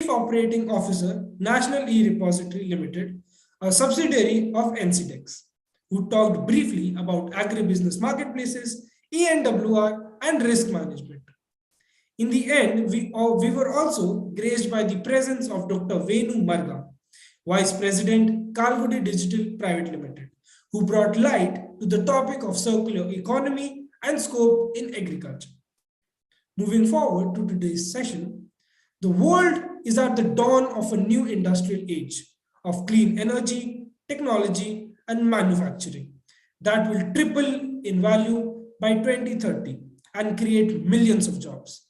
Chief Operating Officer, National E-Repository Limited, a subsidiary of NCDEX, who talked briefly about agribusiness marketplaces, ENWR, and risk management. In the end, we were also graced by the presence of Dr. Venu Marga, Vice President, Kalgudi Digital Private Limited, who brought light to the topic of circular economy and scope in agriculture. Moving forward to today's session, the world is at the dawn of a new industrial age of clean energy, technology, and manufacturing that will triple in value by 2030 and create millions of jobs.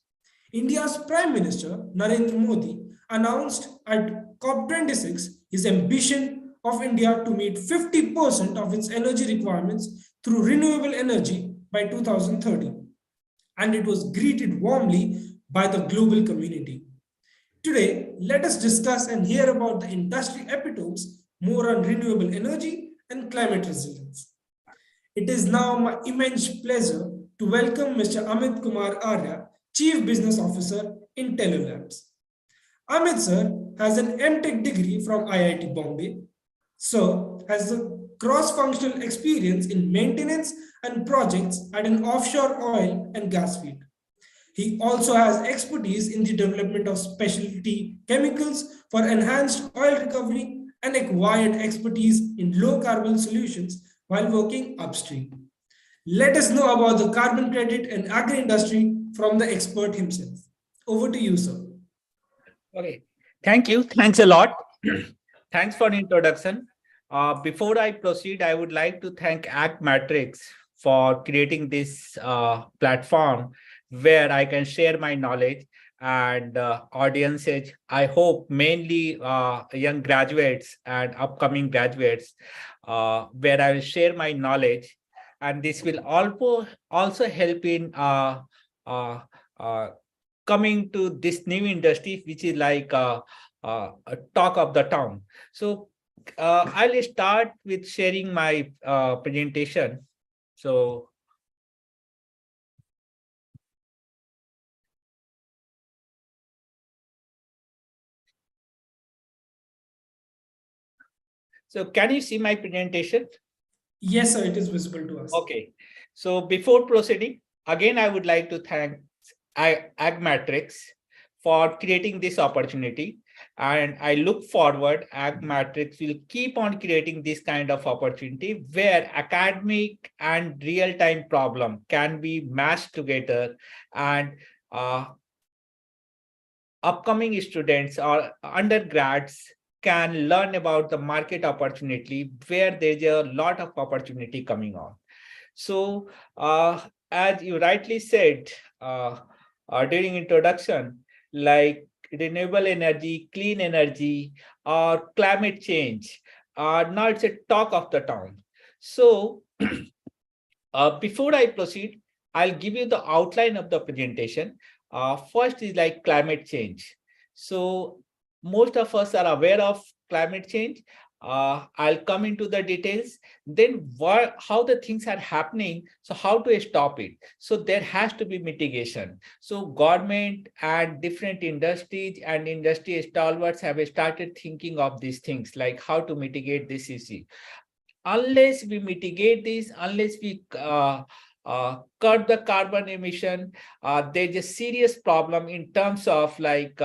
India's Prime Minister Narendra Modi announced at COP26 his ambition of India to meet 50% of its energy requirements through renewable energy by 2030, and it was greeted warmly by the global community. Today, let us discuss and hear about the industry epitomes more on renewable energy and climate resilience. It is now my immense pleasure to welcome Mr. Amit Kumar Arya, Chief Business Officer in Telelabs. Amit sir has an MTech degree from IIT Bombay. Sir has a cross-functional experience in maintenance and projects at an offshore oil and gas field. He also has expertise in the development of specialty chemicals for enhanced oil recovery and acquired expertise in low carbon solutions while working upstream. Let us know about the carbon credit and agri industry from the expert himself. Over to you, sir. Okay, thank you. Thanks a lot. Thanks for the introduction. Before I proceed, I would like to thank Act Matrix for creating this platform where I can share my knowledge and audiences. I hope mainly young graduates and upcoming graduates, where I will share my knowledge, and this will also help in uh, uh, coming to this new industry, which is like a talk of the town. So I'll start with sharing my presentation. So can you see my presentation? Yes, sir, it is visible to us. Okay. So before proceeding, again, I would like to thank Agmatrix for creating this opportunity. And I look forward, Agmatrix will keep on creating this kind of opportunity where academic and real-time problem can be mashed together, and upcoming students or undergrads can learn about the market opportunity where there's a lot of opportunity coming on. So as you rightly said during introduction, like renewable energy, clean energy, or climate change, now it's a talk of the town. So before I proceed, I'll give you the outline of the presentation. First is like climate change. So most of us are aware of climate change. I'll come into the details. Then how the things are happening, so how to stop it. So there has to be mitigation. So government and different industries and industry stalwarts have started thinking of these things, like how to mitigate this issue. Unless we mitigate this, unless we cut the carbon emission, there's a serious problem in terms of like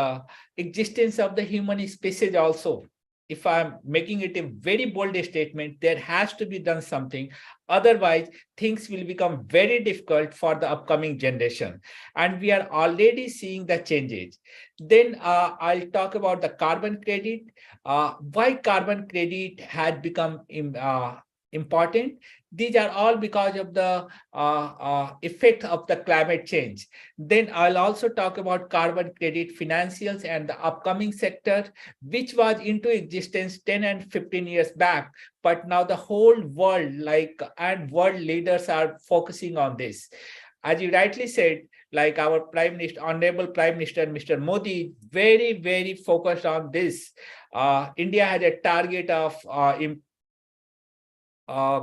existence of the human species also. If I'm making it a very bold statement, there has to be done something. Otherwise, things will become very difficult for the upcoming generation. And we are already seeing the changes. Then I'll talk about the carbon credit, why carbon credit had become important. These are all because of the effect of the climate change. Then I'll also talk about carbon credit financials and the upcoming sector, which was into existence 10 and 15 years back. But now the whole world, and world leaders are focusing on this. As you rightly said, like our Prime Minister, Honorable Prime Minister, Mr. Modi, very, very focused on this. India has a target of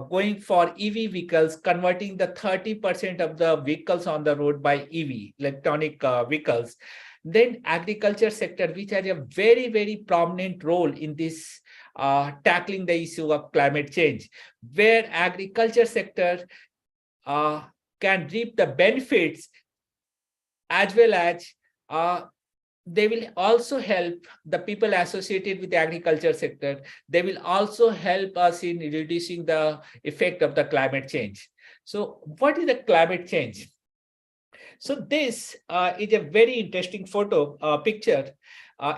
going for EV vehicles, converting the 30% of the vehicles on the road by EV, electronic vehicles. Then agriculture sector, which has a very, very prominent role in this tackling the issue of climate change, where agriculture sector uh, can reap the benefits, as well as uh, they will also help the people associated with the agriculture sector. They will also help us in reducing the effect of the climate change. So what is the climate change? So this is a very interesting picture.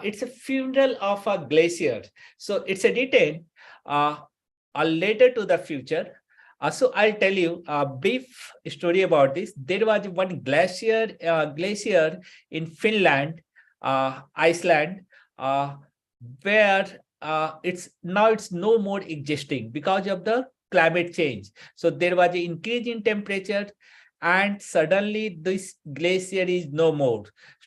It's a funeral of a glacier. So it's a detail, a letter to the future. So I'll tell you a brief story about this. There was one glacier in Finland, Iceland, where it's no more existing because of the climate change. So there was an increase in temperature, and suddenly this glacier is no more.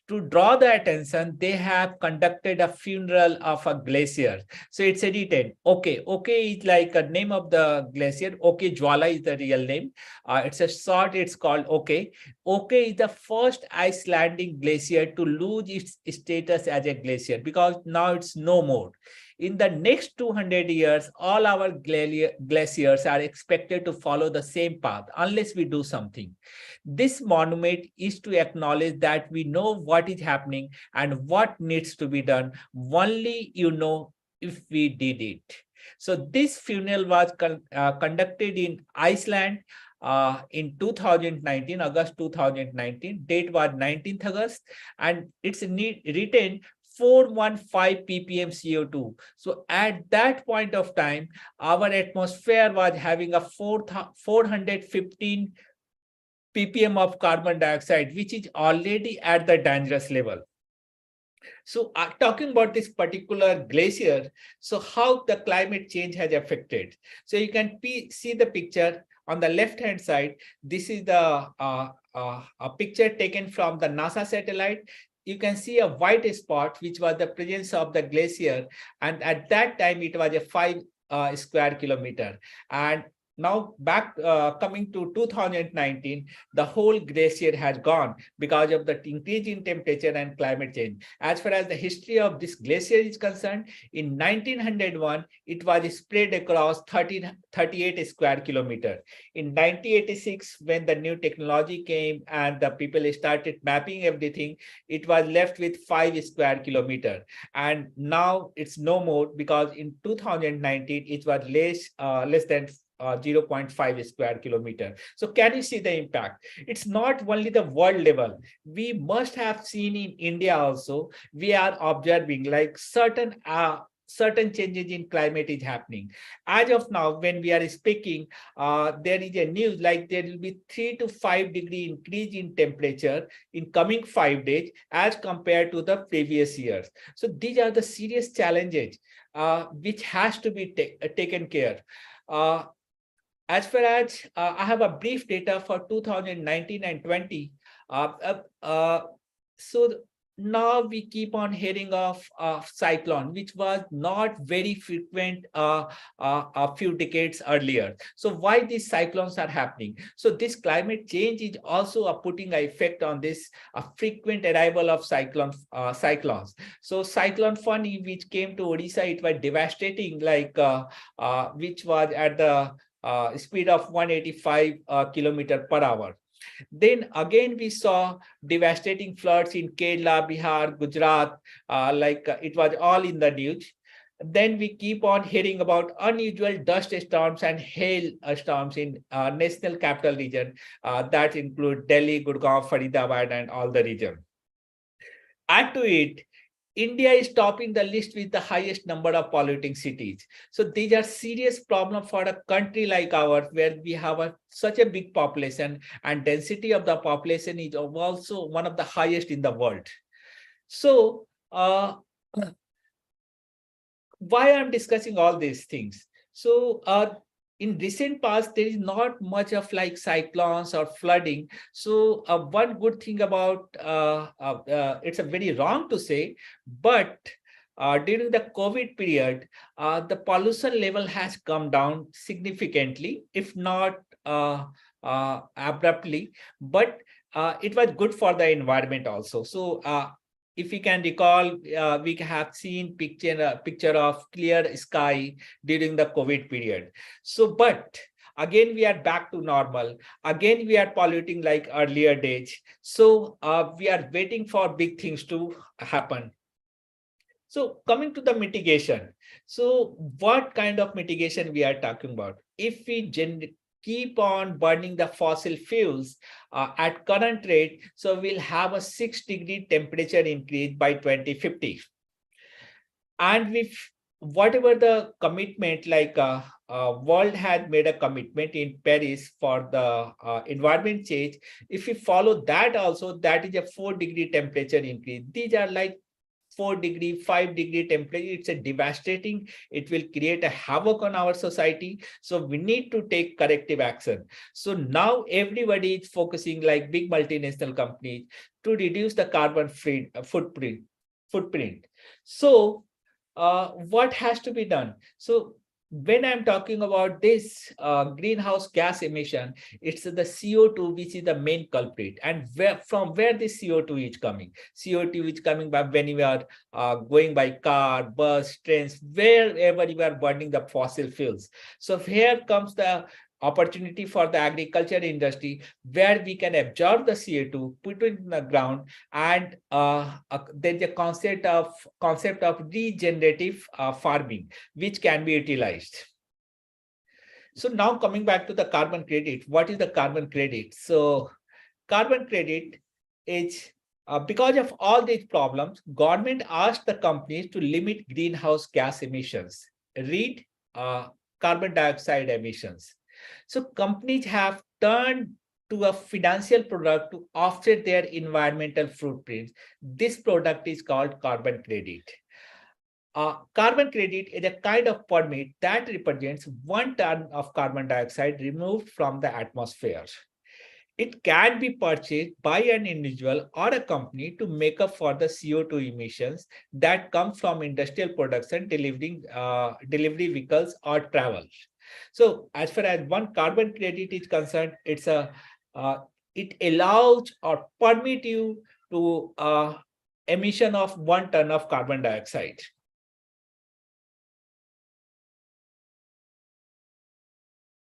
To draw the attention, they have conducted a funeral of a glacier. So it's edited. Okay is like a name of the glacier. Okay Jwala is the real name. It's a short, it's called Okay. Okay is the first Icelandic glacier to lose its status as a glacier because now it's no more. In the next 200 years, all our glaciers are expected to follow the same path unless we do something. This monument is to acknowledge that we know what is happening and what needs to be done. Only if we did it. So this funeral was conducted in Iceland in 2019, August 2019. Date was 19th August, and it's written 415 ppm CO2. So at that point of time, our atmosphere was having a 415 ppm of carbon dioxide, which is already at the dangerous level. So talking about this particular glacier, so how the climate change has affected. So you can see the picture on the left hand side. This is the a picture taken from the NASA satellite. You can see a white spot, which was the presence of the glacier. And at that time, it was a 5 square kilometer. And now back coming to 2019, the whole glacier has gone because of the increase in temperature and climate change. As far as the history of this glacier is concerned, in 1901, it was spread across 38 square kilometer. In 1986, when the new technology came and the people started mapping everything, it was left with 5 square kilometer. And now it's no more because in 2019, it was less than 0.5 square kilometer. So can you see the impact? It's not only the world level. We must have seen in India also, we are observing like certain changes in climate is happening. As of now, when we are speaking, there is a news like there will be 3 to 5 degree increase in temperature in coming 5 days as compared to the previous years. So these are the serious challenges which has to be taken care. As far as I have a brief data for 2019 and 20. So now we keep on hearing of cyclone, which was not very frequent a few decades earlier. So why these cyclones are happening? So this climate change is also putting an effect on this frequent arrival of cyclones. So cyclone Fani, which came to Odisha, it was devastating, like which was at the speed of 185 kilometer per hour. Then again, we saw devastating floods in Kerala, Bihar, Gujarat, it was all in the news. Then we keep on hearing about unusual dust storms and hail storms in national capital region that include Delhi, Gurgaon, Faridabad, and all the region. Add to it, India is topping the list with the highest number of polluting cities. So these are serious problems for a country like ours, where we have such a big population, and density of the population is also one of the highest in the world. So why I'm discussing all these things? So in recent past, there is not much of like cyclones or flooding. So one good thing about, it's a very wrong to say, but during the COVID period, the pollution level has come down significantly, if not abruptly, but it was good for the environment also. So if we can recall, we have seen picture of clear sky during the COVID period. So, but again, we are back to normal. Again, we are polluting like earlier days. So we are waiting for big things to happen. So coming to the mitigation. So what kind of mitigation we are talking about? If we keep on burning the fossil fuels at current rate, so we'll have a 6-degree temperature increase by 2050. And with whatever the commitment, like world had made a commitment in Paris for the environment change, if we follow that also, that is a 4-degree temperature increase. These are like 4-degree, 5-degree temperature. It's a devastating. It will create a havoc on our society. So we need to take corrective action. So now everybody is focusing, like big multinational companies, to reduce the carbon footprint. So what has to be done? So when I'm talking about this greenhouse gas emission, it's the CO2 which is the main culprit. And from where this CO2 is coming? CO2 is coming by when you are going by car, bus, trains, wherever you are burning the fossil fuels. So here comes the opportunity for the agriculture industry, where we can absorb the CO2, put it in the ground, and there's a concept of regenerative farming, which can be utilized. So now coming back to the carbon credit, what is the carbon credit? So carbon credit is because of all these problems, government asked the companies to limit greenhouse gas emissions. Read carbon dioxide emissions. So companies have turned to a financial product to offset their environmental footprints. This product is called carbon credit. Carbon credit is a kind of permit that represents 1 ton of carbon dioxide removed from the atmosphere. It can be purchased by an individual or a company to make up for the CO2 emissions that come from industrial production, delivery vehicles, or travel. So as far as one carbon credit is concerned, it's it allows or permit you to emission of 1 ton of carbon dioxide.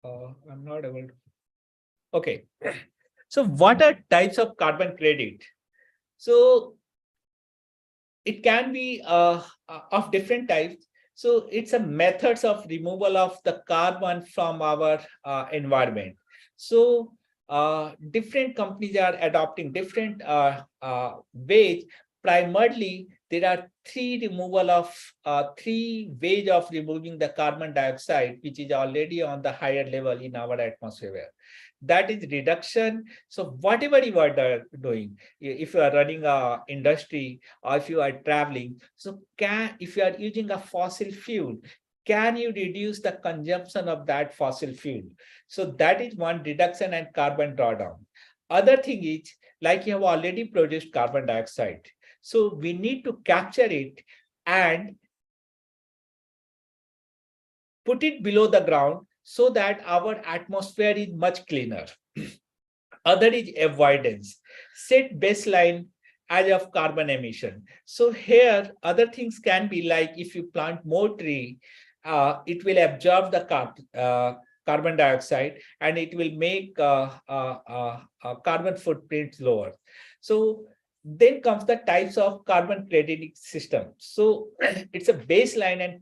I'm not able to. Okay. So what are types of carbon credit? So it can be of different types. So it's a methods of removal of the carbon from our environment. So different companies are adopting different ways. Primarily, there are three ways of removing the carbon dioxide, which is already on the higher level in our atmosphere. That is reduction. So whatever you are doing, if you are running a industry or if you are traveling, so if you are using a fossil fuel, can you reduce the consumption of that fossil fuel? So that is one, reduction and carbon drawdown. Other thing is, like you have already produced carbon dioxide. So we need to capture it and put it below the ground so that our atmosphere is much cleaner. Other is avoidance. Set baseline as of carbon emission. So here, other things can be like if you plant more tree, it will absorb the carbon dioxide and it will make carbon footprints lower. So then comes the types of carbon credit system. So it's a baseline and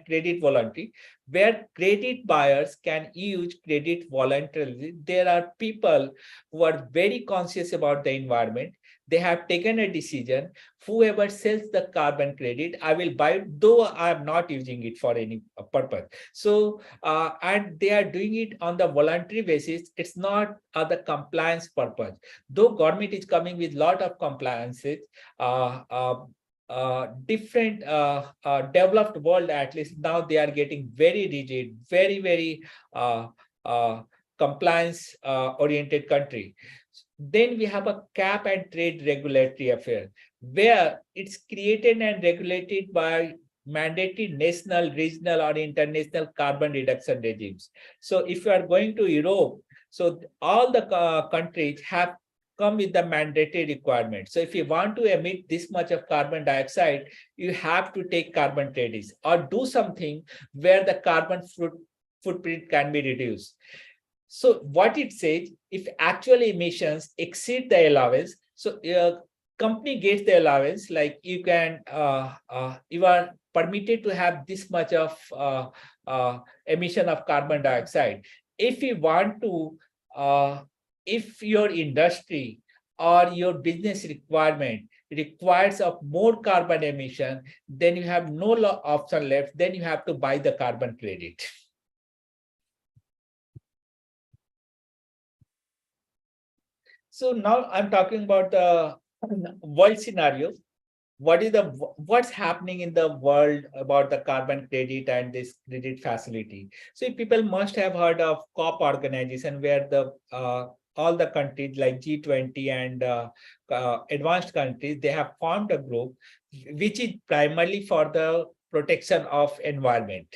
credit voluntary, where credit buyers can use credit voluntarily. There are people who are very conscious about the environment. They have taken a decision. Whoever sells the carbon credit, I will buy it, though I am not using it for any purpose. So, and they are doing it on the voluntary basis. It's not the compliance purpose. Though government is coming with lot of compliances, different developed world, at least now they are getting very rigid, very compliance oriented country. Then we have a cap and trade regulatory affair, where it's created and regulated by mandated national, regional, or international carbon reduction regimes. So if you are going to Europe, so all the countries have come with the mandatory requirement. So if you want to emit this much of carbon dioxide, you have to take carbon credits or do something where the carbon footprint can be reduced. So what it says, if actual emissions exceed the allowance, so company gets the allowance, like you are permitted to have this much of emission of carbon dioxide. If you want to, if your industry or your business requirement requires of more carbon emission, then you have no option left. Then you have to buy the carbon credit. So now I'm talking about the world scenario. What's happening in the world about the carbon credit and this credit facility? So people must have heard of COP organization, where the all the countries like G20 and advanced countries, they have formed a group which is primarily for the protection of environment.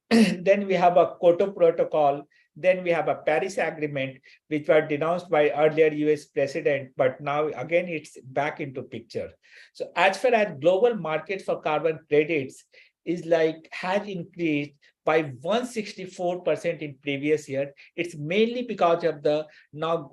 Then we have a Kyoto Protocol. Then we have a Paris Agreement, which was denounced by earlier US president, but now again it's back into picture. So as far as global market for carbon credits is has increased by 164% in previous year. It's mainly because of the now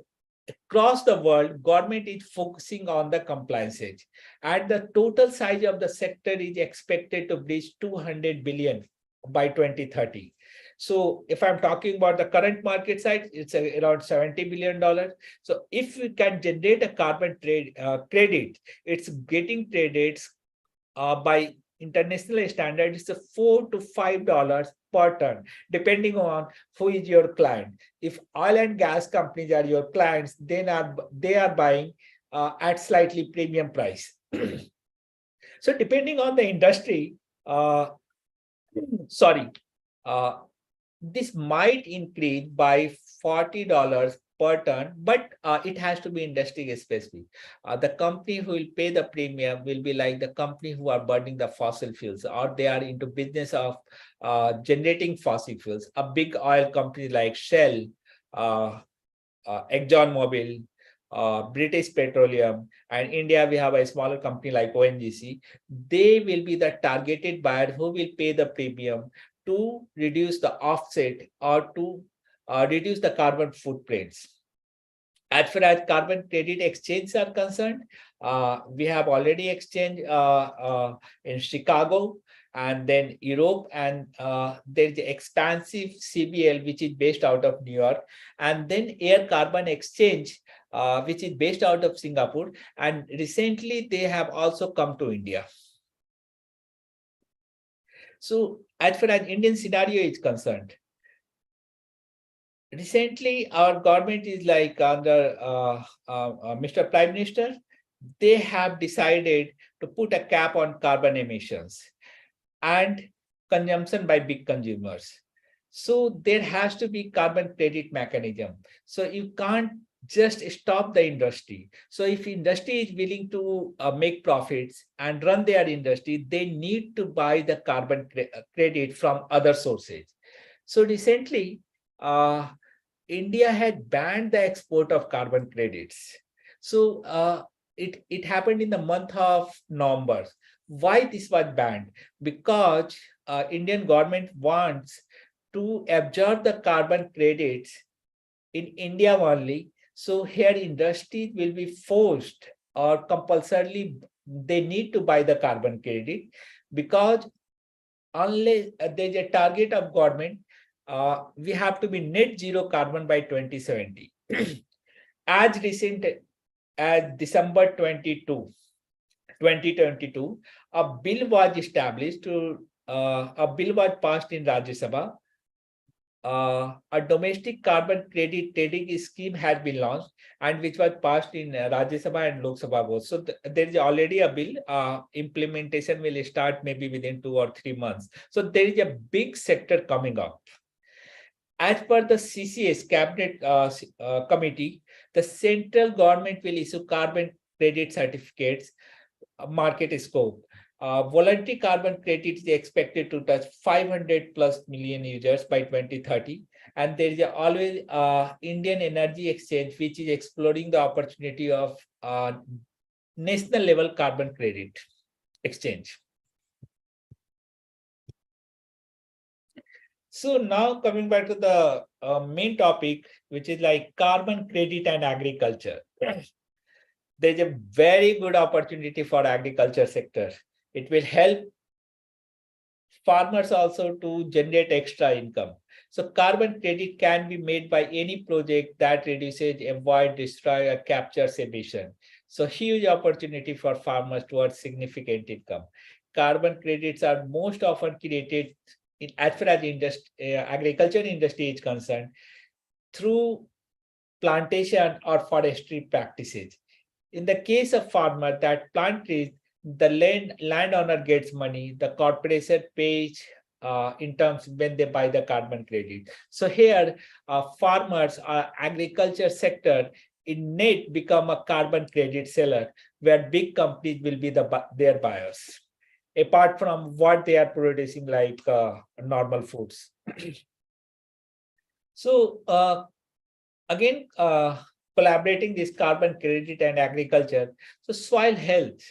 across the world, government is focusing on the compliances, and the total size of the sector is expected to reach 200 billion by 2030. So if I'm talking about the current market size, it's around $70 billion. So if we can generate a carbon credit, it's getting traded by international standards, it's $4 to $5 per ton, depending on who is your client. If oil and gas companies are your clients, then they are buying at slightly premium price. So depending on the industry, this might increase by $40 per ton, but it has to be industry specific. The company who will pay the premium will be like the company who are burning the fossil fuels, or they are into business of generating fossil fuels. A big oil company like Shell, ExxonMobil, British Petroleum, and India, we have a smaller company like ONGC. They will be the targeted buyer who will pay the premium to reduce the offset or to reduce the carbon footprints. As far as carbon credit exchanges are concerned, we have already exchanged in Chicago and then Europe, and there is the expansive CBL, which is based out of New York, and then Air Carbon Exchange, which is based out of Singapore, and recently they have also come to India. So as far as Indian scenario is concerned, recently our government is like under Mr. Prime Minister, they have decided to put a cap on carbon emissions and consumption by big consumers. So there has to be carbon credit mechanism. So you can't just stop the industry. So if industry is willing to make profits and run their industry, they need to buy the carbon credit from other sources. So recently, India had banned the export of carbon credits. So it happened in the month of November. Why this was banned? Because Indian government wants to absorb the carbon credits in India only. So here industries will be forced or compulsorily they need to buy the carbon credit, because unless there's a target of government, we have to be net zero carbon by 2070. As recent as December 2022, a bill was established a bill was passed in Rajya Sabha. A domestic carbon credit trading scheme has been launched, and which was passed in Rajya Sabha and Lok Sabha both. So there is already a bill. Implementation will start maybe within 2 or 3 months. So there is a big sector coming up. As per the CCS Cabinet Committee, the central government will issue carbon credit certificates, market scope. Voluntary carbon credit is expected to touch 500 plus million users by 2030. And there is always Indian Energy Exchange, which is exploring the opportunity of national level carbon credit exchange. So now coming back to the main topic, which is like carbon credit and agriculture. There's a very good opportunity for agriculture sector. It will help farmers also to generate extra income. So carbon credit can be made by any project that reduces, avoid, destroy, or captures emission. So huge opportunity for farmers towards significant income. Carbon credits are most often created in as far as agriculture industry is concerned through plantation or forestry practices. In the case of farmer that plant trees, the landowner gets money, the corporation pays in terms when they buy the carbon credit. So here, farmers, agriculture sector in net become a carbon credit seller, where big companies will be their buyers, apart from what they are producing like normal foods. So again, collaborating this carbon credit and agriculture. So soil health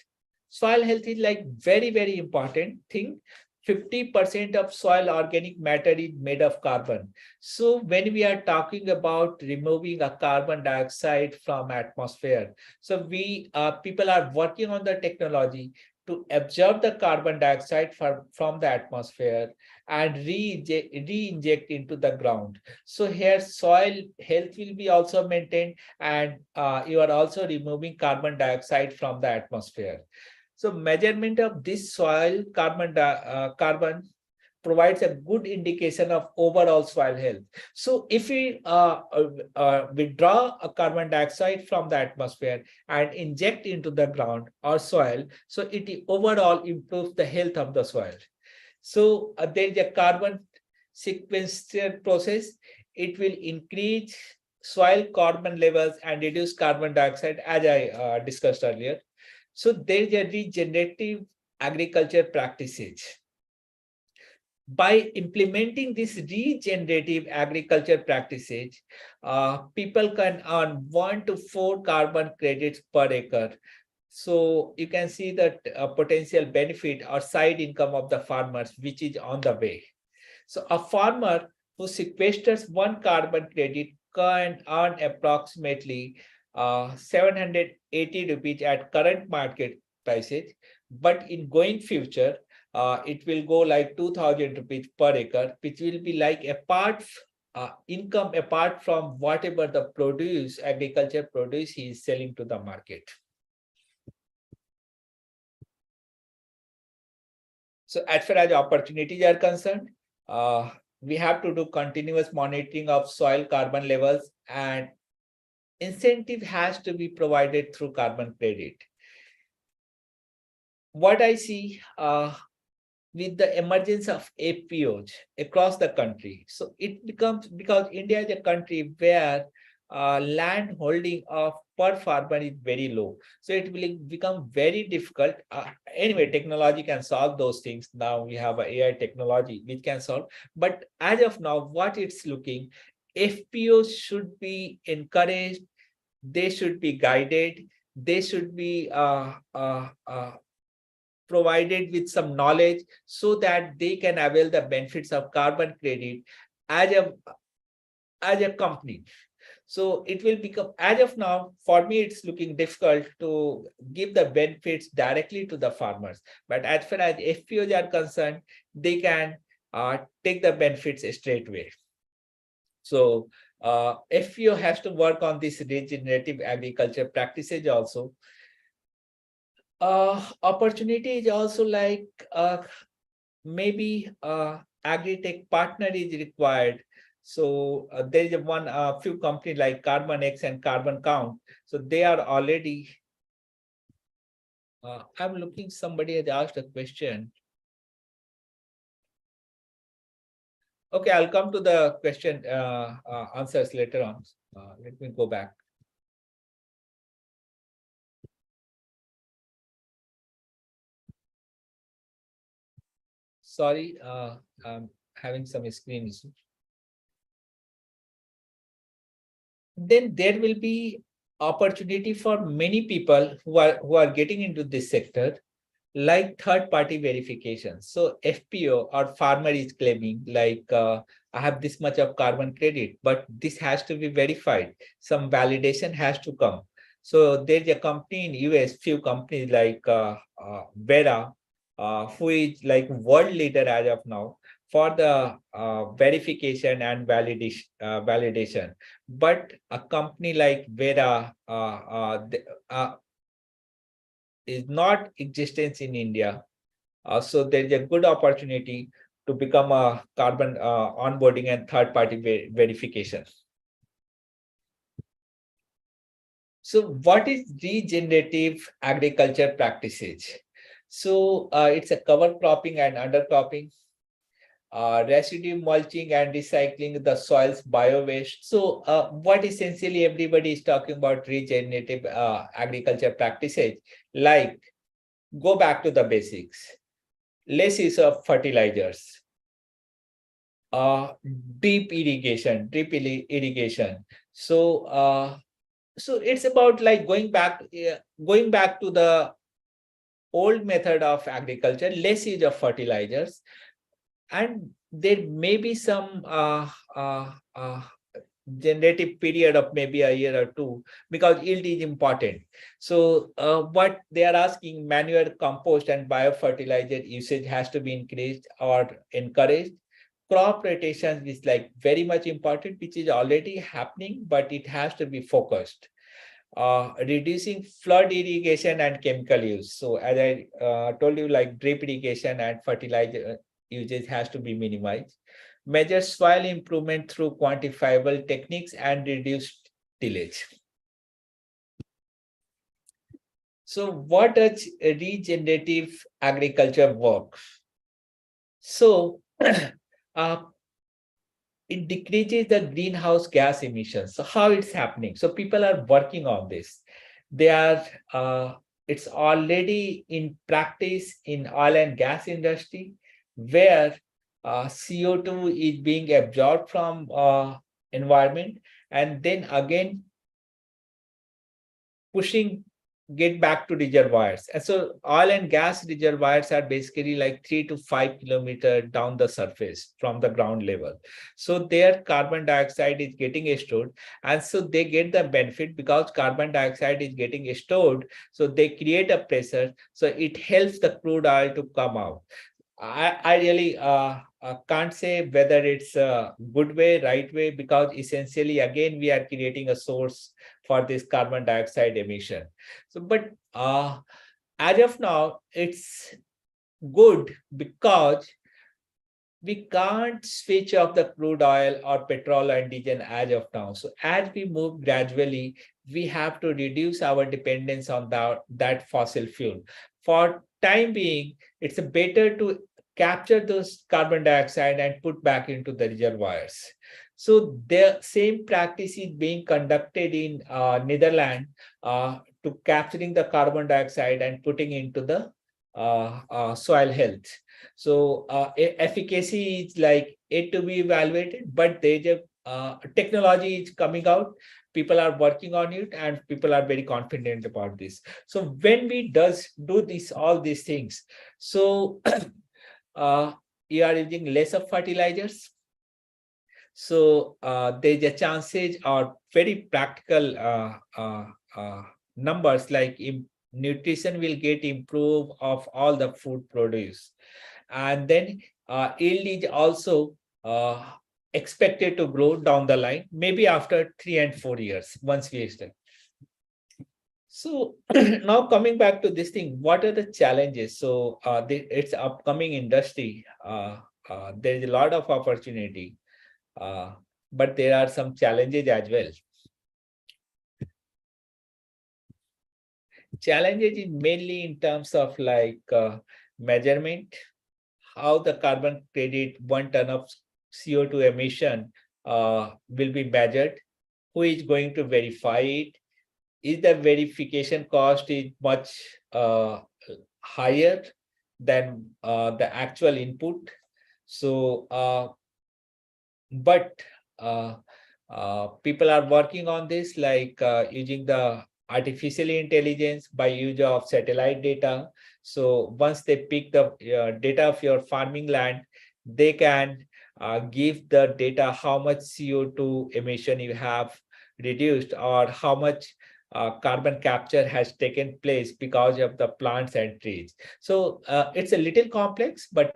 is like very important thing. 50% of soil organic matter is made of carbon. So when we are talking about removing a carbon dioxide from atmosphere, so we people are working on the technology to absorb the carbon dioxide from the atmosphere and re-inject into the ground. So here soil health will be also maintained, and you are also removing carbon dioxide from the atmosphere. So measurement of this soil carbon provides a good indication of overall soil health. So if we withdraw a carbon dioxide from the atmosphere and inject into the ground or soil, so it overall improves the health of the soil. So there is a carbon sequester process. It will increase soil carbon levels and reduce carbon dioxide, as I discussed earlier. So there is a regenerative agriculture practices. By implementing this regenerative agriculture practices, people can earn 1 to 4 carbon credits per acre. So you can see that potential benefit or side income of the farmers, which is on the way. So a farmer who sequesters 1 carbon credit can earn approximately 780 rupees at current market prices, but in going future, it will go like 2,000 rupees per acre, which will be like income apart from whatever the agriculture produce he is selling to the market. So as far as opportunities are concerned, we have to do continuous monitoring of soil carbon levels, and incentive has to be provided through carbon credit. What I see with the emergence of APOs across the country, so it becomes, because India is a country where land holding of per farmer is very low, so it will become very difficult. Anyway, technology can solve those things. Now we have a AI technology which can solve, but as of now, what it's looking, FPOs should be encouraged, they should be guided, they should be provided with some knowledge so that they can avail the benefits of carbon credit as a company. So it will become, as of now, for me, it's looking difficult to give the benefits directly to the farmers. But as far as FPOs are concerned, they can take the benefits straight away. So FPO has to work on this regenerative agriculture practices also. Opportunity is also like maybe agri-tech partner is required. So there is a few companies like Carbon X and Carbon Count. So they are already. I'm looking. Somebody has asked a question. Okay, I'll come to the question answers later on. Let me go back. Sorry, I'm having some screen issue. then there will be opportunity for many people who are getting into this sector, like third party verification. So FPO or farmer is claiming like I have this much of carbon credit, but this has to be verified. Some validation has to come. So there's a company in US, few companies like Vera, who is like world leader as of now for the verification and validation. But a company like Vera is not existence in India. So there is a good opportunity to become a carbon onboarding and third party verification. So what is regenerative agriculture practices? So it's a cover cropping and undercropping, residue mulching and recycling the soil's bio waste. So what essentially everybody is talking about regenerative agriculture practices, like go back to the basics, less use of fertilizers, uh, drip irrigation. So so it's about like going back to the old method of agriculture, less use of fertilizers, and there may be some generative period of maybe a year or two, because yield is important. So what they are asking, manure compost and biofertilizer usage has to be increased or encouraged. Crop rotations is like very much important, which is already happening, but it has to be focused. Reducing flood irrigation and chemical use. So as I told you, like drip irrigation and fertilizer usage has to be minimized. Measure soil improvement through quantifiable techniques and reduced tillage. So what does regenerative agriculture work? So uh, it decreases the greenhouse gas emissions. So how it's happening? So people are working on this. They are it's already in practice in oil and gas industry, where CO2 is being absorbed from environment and then again pushing get back to reservoirs. And so oil and gas reservoirs are basically like 3 to 5 kilometers down the surface from the ground level. So their carbon dioxide is getting stored. And so they get the benefit because carbon dioxide is getting stored. So they create a pressure. So it helps the crude oil to come out. I really can't say whether it's a good way, right way, because essentially, again, we are creating a source for this carbon dioxide emission. So, but as of now, it's good because we can't switch off the crude oil or petrol and diesel as of now. So as we move gradually, we have to reduce our dependence on that fossil fuel. For time being, it's better to capture those carbon dioxide and put back into the reservoirs. So the same practice is being conducted in Netherlands to capturing the carbon dioxide and putting into the soil health. So efficacy is like it to be evaluated, but there's a technology is coming out. People are working on it, and people are very confident about this. So when we do this all these things, so you are using less of fertilizers. So there's a chances or very practical numbers like nutrition will get improved of all the food produce, and then yield is also expected to grow down the line, maybe after 3 and 4 years once we extend. So now coming back to this thing, what are the challenges? So it's upcoming industry. There is a lot of opportunity, but there are some challenges as well. Challenges is mainly in terms of like measurement, how the carbon credit 1 ton of CO2 emission will be measured, who is going to verify it, is the verification cost is much higher than the actual input. So but People are working on this, like using the artificial intelligence by use of satellite data. So once they pick the data of your farming land, they can give the data how much CO2 emission you have reduced, or how much carbon capture has taken place because of the plants and trees. So it's a little complex, but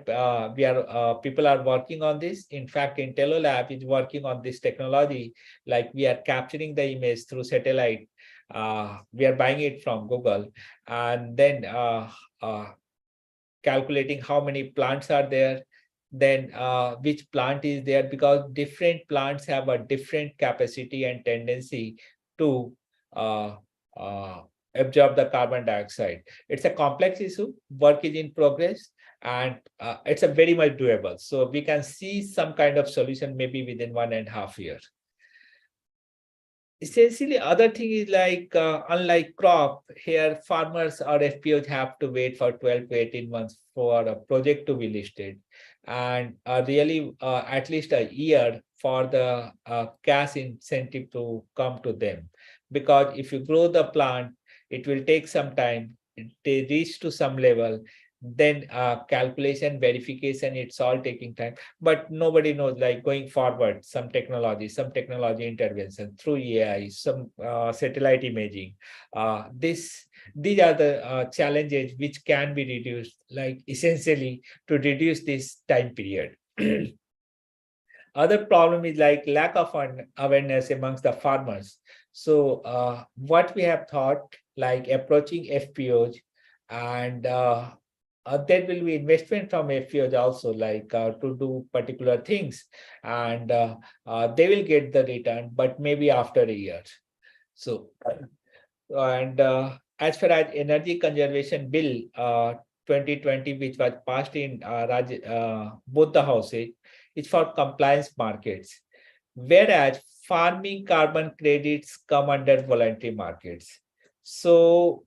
we are people are working on this. In fact, Intello Lab is working on this technology. Like, we are capturing the image through satellite. We are buying it from Google, and then calculating how many plants are there, then which plant is there, because different plants have a different capacity and tendency to uh, uh, absorb the carbon dioxide. It's a complex issue. Work is in progress, and it's a very much doable. So we can see some kind of solution maybe within 1.5 years. Essentially, other thing is like, unlike crop, here farmers or FPOs have to wait for 12 to 18 months for a project to be listed, and really at least a year for the cash incentive to come to them. Because if you grow the plant, it will take some time. They reach to some level, then calculation, verification, it's all taking time. But nobody knows, like, going forward, some technology intervention through AI, some satellite imaging. These are the challenges which can be reduced, like essentially to reduce this time period. Other problem is like lack of awareness amongst the farmers. So what we have thought, like approaching FPOs, and there will be investment from FPOs also, like to do particular things, and they will get the return, but maybe after a year. So, and as far as energy conservation bill 2020, which was passed in both the houses, it's for compliance markets, whereas farming carbon credits come under voluntary markets. So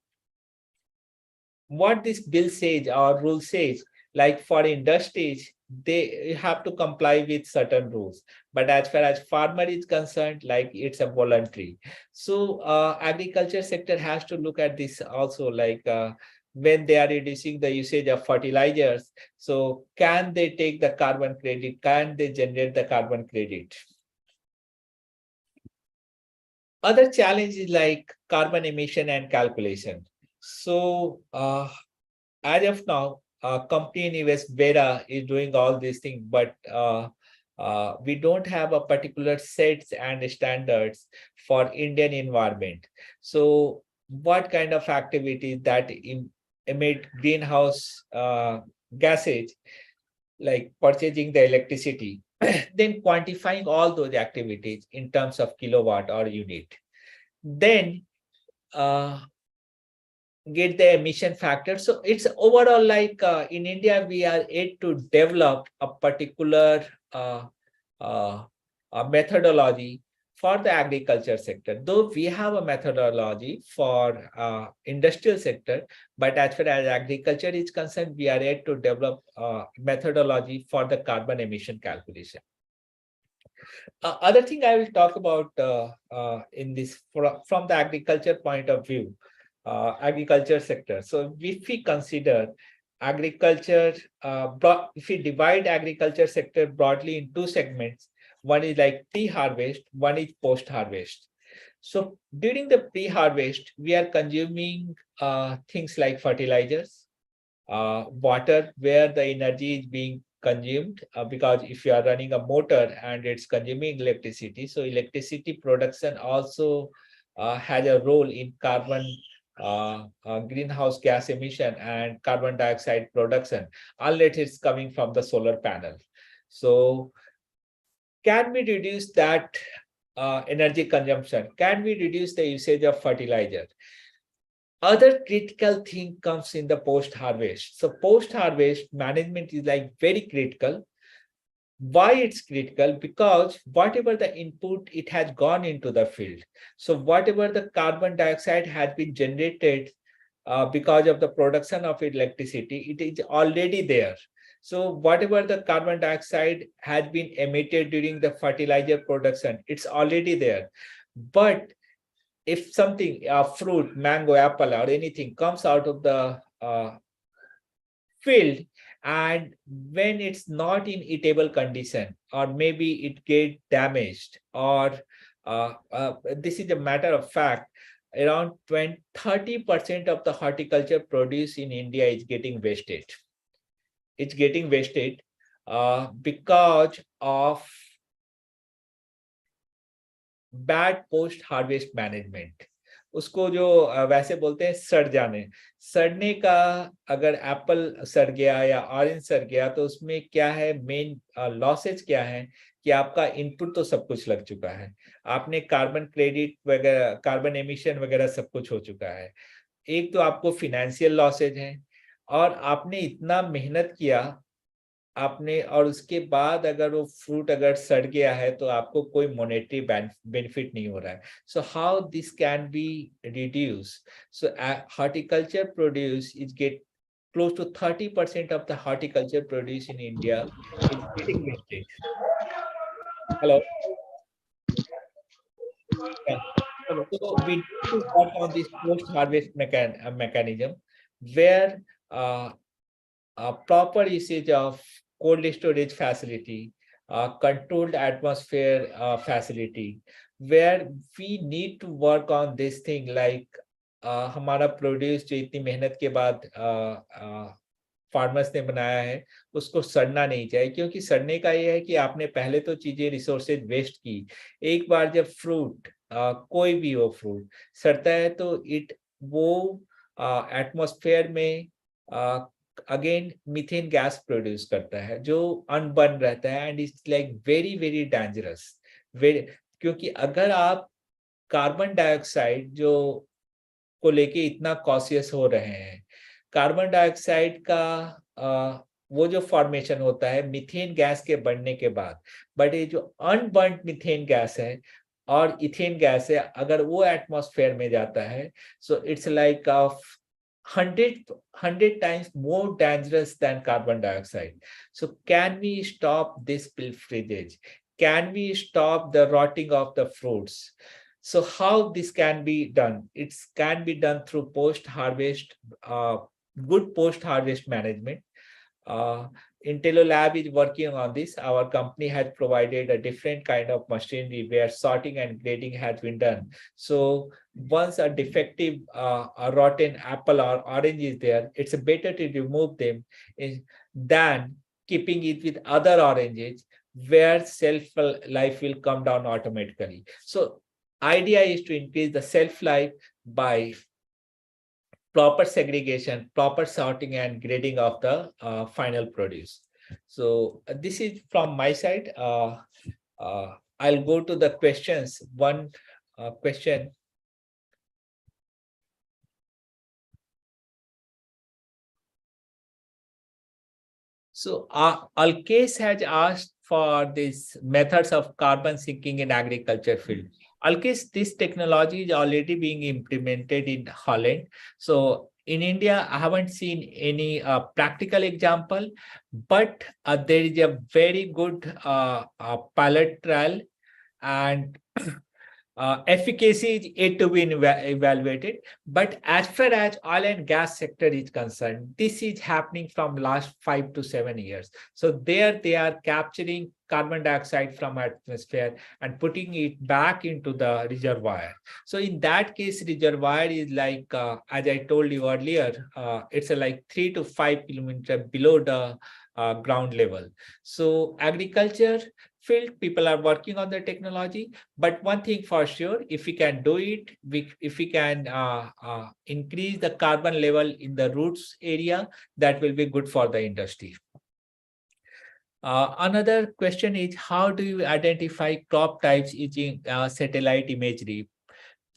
what this bill says or rule says, like for industries, they have to comply with certain rules. But as far as farmer is concerned, like it's a voluntary. So agriculture sector has to look at this also, like when they are reducing the usage of fertilizers, so can they take the carbon credit? Can they generate the carbon credit? Other challenges like carbon emission and calculation. So as of now, company in US, Vera, is doing all these things, but we don't have a particular sets and standards for Indian environment. So what kind of activities that emit greenhouse gases, like purchasing the electricity, then quantifying all those activities in terms of kilowatt or unit. Then uh, get the emission factor. So it's overall like in India, we are yet to develop a particular a methodology for the agriculture sector. Though we have a methodology for industrial sector, but as far as agriculture is concerned, we are yet to develop a methodology for the carbon emission calculation. Other thing I will talk about in this from the agriculture point of view, agriculture sector. So if we consider agriculture, if we divide agriculture sector broadly in two segments, one is like pre-harvest, one is post-harvest. So during the pre-harvest, we are consuming things like fertilizers, water, where the energy is being consumed, because if you are running a motor and it's consuming electricity, so electricity production also has a role in carbon greenhouse gas emission and carbon dioxide production, unless it's coming from the solar panel. So can we reduce that energy consumption? Can we reduce the usage of fertilizer? Other critical thing comes in the post-harvest. So post-harvest management is like very critical. Why it's critical? Because whatever the input, it has gone into the field. So whatever the carbon dioxide has been generated because of the production of electricity, it is already there. So whatever the carbon dioxide has been emitted during the fertilizer production, it's already there. But if something, fruit, mango, apple, or anything comes out of the field, and when it's not in eatable condition, or maybe it get damaged, or this is a matter of fact, around 30% of the horticulture produce in India is getting wasted. It's getting wasted because of bad post harvest management. उसको जो वैसे बोलते हैं सड़ जाने, सड़ने का, अगर एप्पल सड़ गया या ऑरेंज सड़ गया तो उसमें क्या है, मेन लॉसेज क्या है कि आपका इनपुट तो सब कुछ लग चुका है, आपने कार्बन क्रेडिट वगैरह, कार्बन एमिशन वगैरह सब कुछ हो चुका है। एक तो आपको फिनेंशियल लॉसेज है, और आपने इतना मेहनत किया आपने, और उसके बाद अगर वो फ्रूट अगर सड़ गया है तो आपको कोई मॉनेटरी बेनिफिट नहीं हो रहा है। So how this can be reduce? So horticulture produce is get close to 30% of the horticulture produce in India is getting wasted. Hello. Yeah. So we need to work on this post-harvest mechanism where proper usage of cold storage facility, controlled atmosphere facility, where we need to work on this thing like हमारा produce जो इतनी मेहनत के बाद farmers ने बनाया है उसको सड़ना नहीं चाहिए, क्योंकि सड़ने का ये है कि आपने पहले तो चीजें रिसोर्सेज वेस्ट की। एक बार जब फ्रूट कोई भी हो फ्रूट सड़ता है तो इट वो एटमॉस्फेयर में अगेन मीथेन गैस प्रोड्यूस करता है जो अनबर्न रहता है, and it's like very very dangerous. क्योंकि अगर आप कार्बन डाइऑक्साइड जो को लेके इतना कॉशियस हो रहे हैं, कार्बन डाइऑक्साइड का वो जो फॉर्मेशन होता है मीथेन गैस के बनने के बाद, बट ये जो अनबर्न मीथेन गैस है और इथेन गैस है, अगर वो एटमॉस्फेयर में जाता है, so it's like of 100 times more dangerous than carbon dioxide. So can we stop this pilferage? Can we stop the rotting of the fruits? So how this can be done? It can be done through post-harvest, good post-harvest management. Intello Lab is working on this. Our company has provided a different kind of machinery where sorting and grading has been done. So once a defective a rotten apple or orange is there, it's better to remove them than keeping it with other oranges where shelf life will come down automatically. So idea is to increase the shelf life by proper segregation, proper sorting and grading of the final produce. So this is from my side. I'll go to the questions. One question. So Alkesh has asked for these methods of carbon sinking in agriculture field. Alkesh, this technology is already being implemented in Holland. So in India, I haven't seen any practical example, but there is a very good pilot trial, and efficacy is yet to be evaluated. But as far as oil and gas sector is concerned, this is happening from last 5 to 7 years. So there they are capturing carbon dioxide from atmosphere and putting it back into the reservoir. So in that case, reservoir is like, as I told you earlier, it's like 3 to 5 kilometers below the ground level. So agriculture field, people are working on the technology, but one thing for sure, if we can do it, if we can increase the carbon level in the roots area, that will be good for the industry. Another question is, how do you identify crop types using satellite imagery?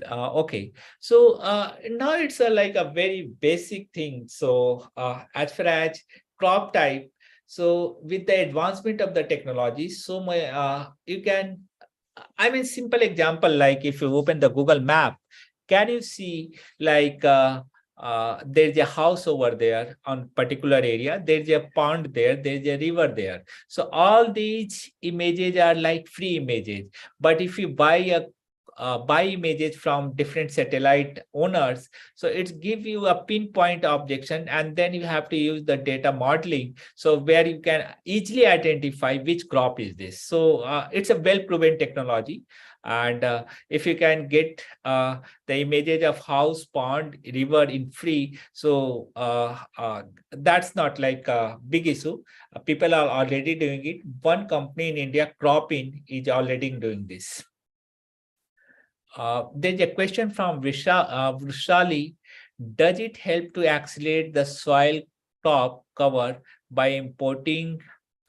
Okay, so now it's like a very basic thing. So as far as crop type, so with the advancement of the technology, so you can, I mean, simple example, like if you open the Google map, can you see like there's a house over there on particular area, there's a pond there, there's a river there. So all these images are like free images. But if you buy images from different satellite owners, so it's give you a pinpoint objection, and then you have to use the data modeling, so where you can easily identify which crop is this. So it's a well proven technology. And if you can get the images of house, pond, river in free, so that's not like a big issue. People are already doing it. One company in India, Cropin, is already doing this. There's a question from Vrishali. Does it help to accelerate the soil crop cover by importing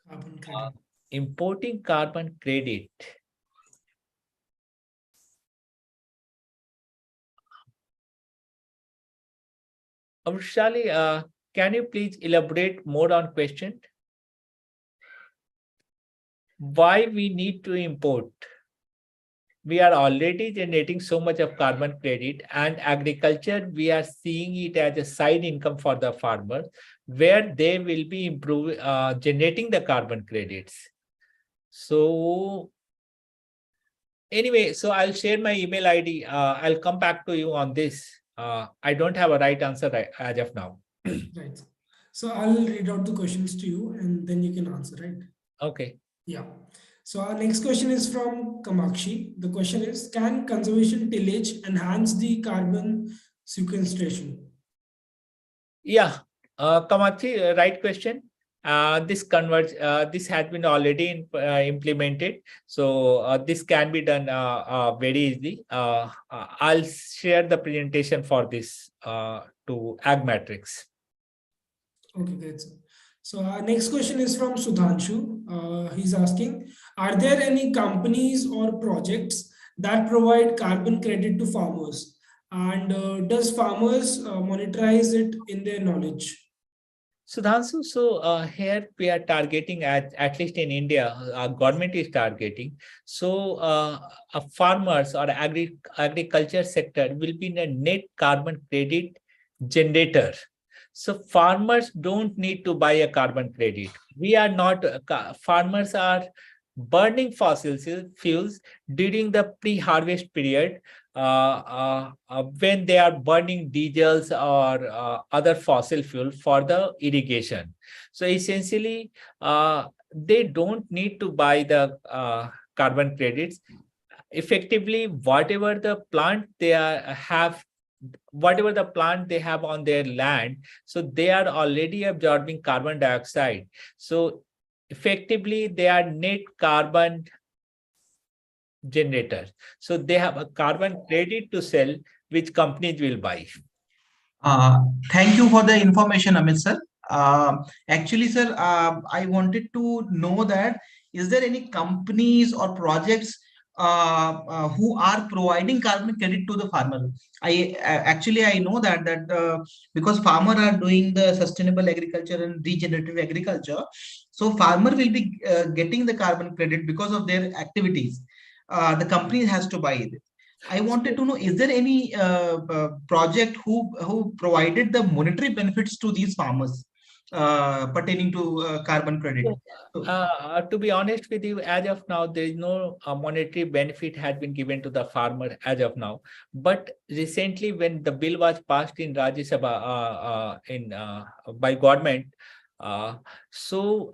Carbon credit. carbon credit? Vrishali, can you please elaborate more on question? Why we need to import? We are already generating so much of carbon credit, and agriculture, we are seeing it as a side income for the farmer, where they will be generating the carbon credits. So anyway, so I'll share my email ID. I'll come back to you on this. I don't have a right answer as of now. Right. So I'll read out the questions to you and then you can answer, right? Okay. Yeah. So our next question is from Kamakshi. The question is, can conservation tillage enhance the carbon sequestration? Yeah, Kamathi, right question. This has been already implemented, so this can be done very easily. I'll share the presentation for this to Ag Matrix. Okay, great. So our next question is from Sudhanshu. He's asking, are there any companies or projects that provide carbon credit to farmers? And does farmers monetize it in their knowledge? Sudhanshu, so here we are targeting at least in India, our government is targeting. So farmers or agriculture sector will be in a net carbon credit generator. So farmers don't need to buy a carbon credit. We are not, farmers are burning fossil fuels during the pre-harvest period, when they are burning diesels or other fossil fuel for the irrigation. So essentially, they don't need to buy the carbon credits. Effectively, whatever the plant they have on their land, so they are already absorbing carbon dioxide. So effectively, they are net carbon generator. So they have a carbon credit to sell, which companies will buy. Uh, Thank you for the information, Amit sir. Actually, sir, I wanted to know that is there any companies or projects who are providing carbon credit to the farmer? I know that because farmer are doing the sustainable agriculture and regenerative agriculture, so farmer will be getting the carbon credit because of their activities. The company has to buy it. I wanted to know, is there any project who provided the monetary benefits to these farmers pertaining to carbon credit? To be honest with you, as of now, there is no monetary benefit has been given to the farmer as of now. But recently, when the bill was passed in Rajya Sabha by government, so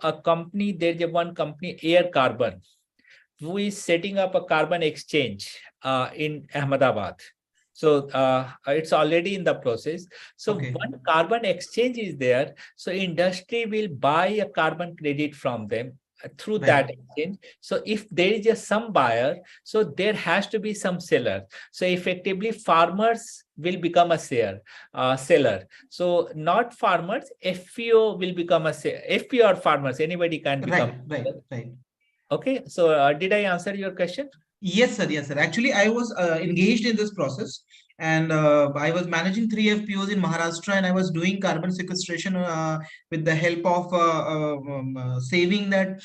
there's one company, Air Carbon, who is setting up a carbon exchange in Ahmedabad. So it's already in the process. So Okay. one carbon exchange is there. So industry will buy a carbon credit from them through Right. that exchange. So if there is just some buyer, so there has to be some seller. So effectively, farmers will become a seller. So not farmers, FPO will become a FPO or farmers. Anybody can become. Right. Okay, so did I answer your question? Yes, sir. Yes, sir. Actually, I was engaged in this process, and I was managing 3 FPOs in Maharashtra, and I was doing carbon sequestration with the help of saving that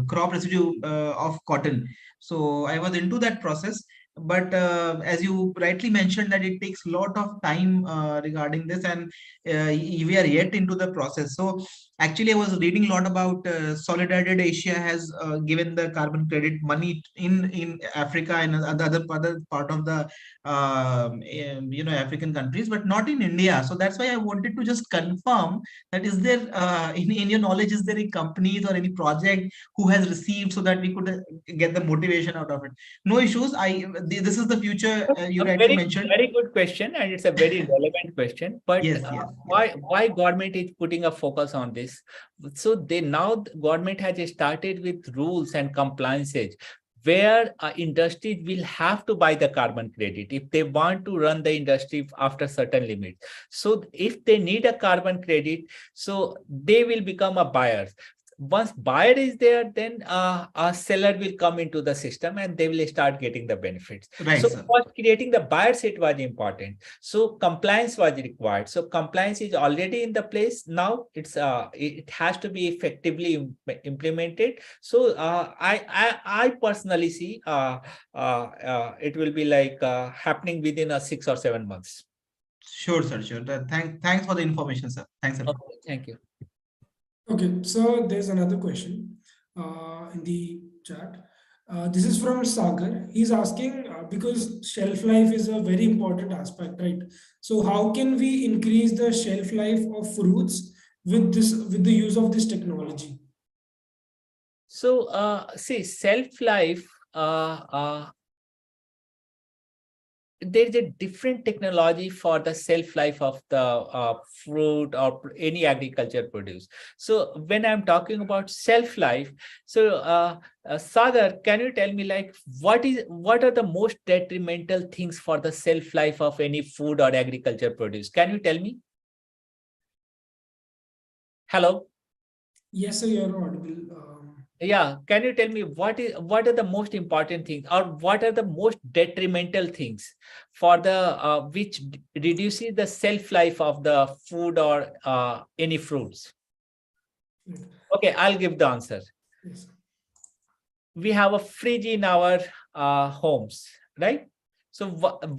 crop residue of cotton. So I was into that process, but as you rightly mentioned that it takes a lot of time regarding this, and we are yet into the process. So actually I was reading a lot about Solidarity Asia has given the carbon credit money in Africa and the other part of the African countries, but not in India. So that's why I wanted to just confirm that is there in your knowledge, is there any companies or any project who has received, so that we could get the motivation out of it. No issues. This is the future. You A rightly very, mentioned. very good question, and it's a very relevant question. But Yes, yes, yes. why government is putting a focus on this? So the government has started with rules and compliances where industry will have to buy the carbon credit if they want to run the industry after certain limits. So if they need a carbon credit, so they will become a buyer. Once buyer is there, then a seller will come into the system and they will start getting the benefits. Right, So sir. for creating the buyer set was important. So compliance was required. So compliance is already in the place. Now it has to be effectively implemented. So I personally see it will be like happening within 6 or 7 months. Sure, sir. Sure. Thanks for the information, sir. Thanks a lot. Okay, thank you. Okay, so there's another question in the chat. This is from Sagar. He's asking because shelf life is a very important aspect, right? So how can we increase the shelf life of fruits with the use of this technology? So see, self life. There is a different technology for the shelf life of the fruit or any agriculture produce. So when I'm talking about shelf life, so Sagar, can you tell me like what are the most detrimental things for the shelf life of any food or agriculture produce? Can you tell me? Hello. Yes, sir, you're audible. Yeah, can you tell me what are the most important things or what are the most detrimental things for the which reduces the shelf life of the food or any fruits? Right. Okay, I'll give the answer. Yes. We have a fridge in our homes, right? So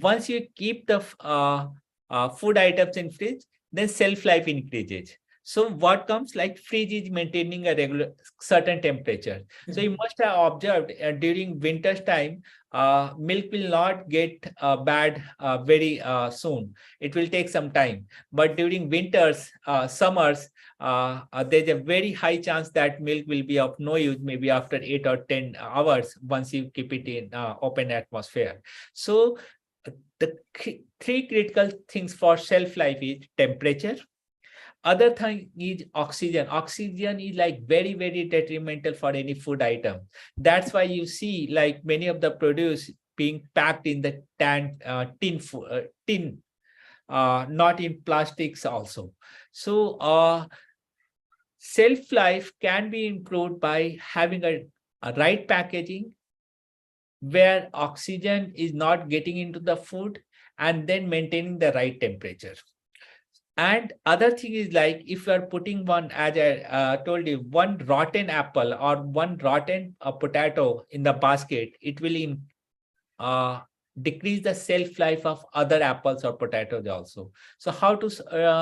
once you keep the food items in fridge, then shelf life increases. So what comes like fridge is maintaining a regular certain temperature. So you must have observed during winter's time, milk will not get bad very soon. It will take some time. But during winters, summers, there's a very high chance that milk will be of no use maybe after 8 or 10 hours once you keep it in open atmosphere. So the three critical things for shelf life is temperature. Other thing is oxygen. Oxygen is like very, very detrimental for any food item. That's why you see like many of the produce being packed in the tin, not in plastics also. So shelf life can be improved by having a right packaging where oxygen is not getting into the food and then maintaining the right temperature. And other thing is like if you are putting one, as I told you, one rotten apple or one rotten potato in the basket, it will uh, decrease the shelf life of other apples or potatoes also. So how to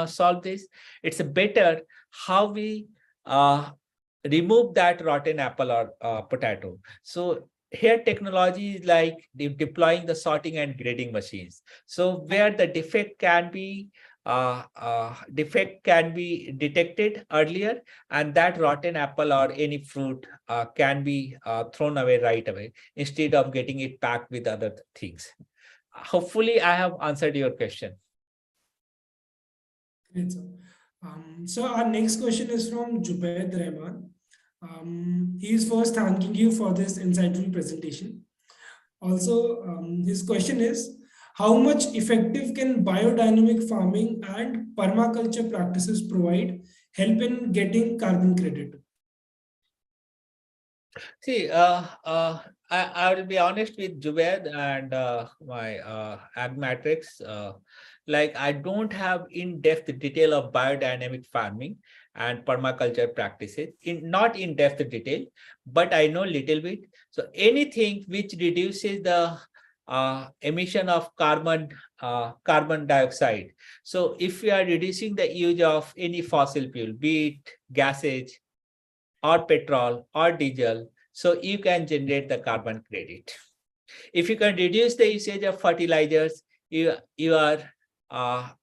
solve this? It's better how we remove that rotten apple or potato. So here technology is like deploying the sorting and grading machines. So where the defect can be detected earlier, and that rotten apple or any fruit can be thrown away right away instead of getting it packed with other things. Hopefully, I have answered your question. Great, sir. So our next question is from Jubaid Rahman. He is first thanking you for this insightful presentation. Also, his question is, how much effective can biodynamic farming and permaculture practices provide help in getting carbon credit? See, I will be honest with Jubaid and my ag matrix. Like I don't have in-depth detail of biodynamic farming and permaculture practices, not in-depth detail, but I know little bit. So anything which reduces the emission of carbon dioxide. So if we are reducing the use of any fossil fuel, be it gases or petrol or diesel, so you can generate the carbon credit. If you can reduce the usage of fertilizers, you are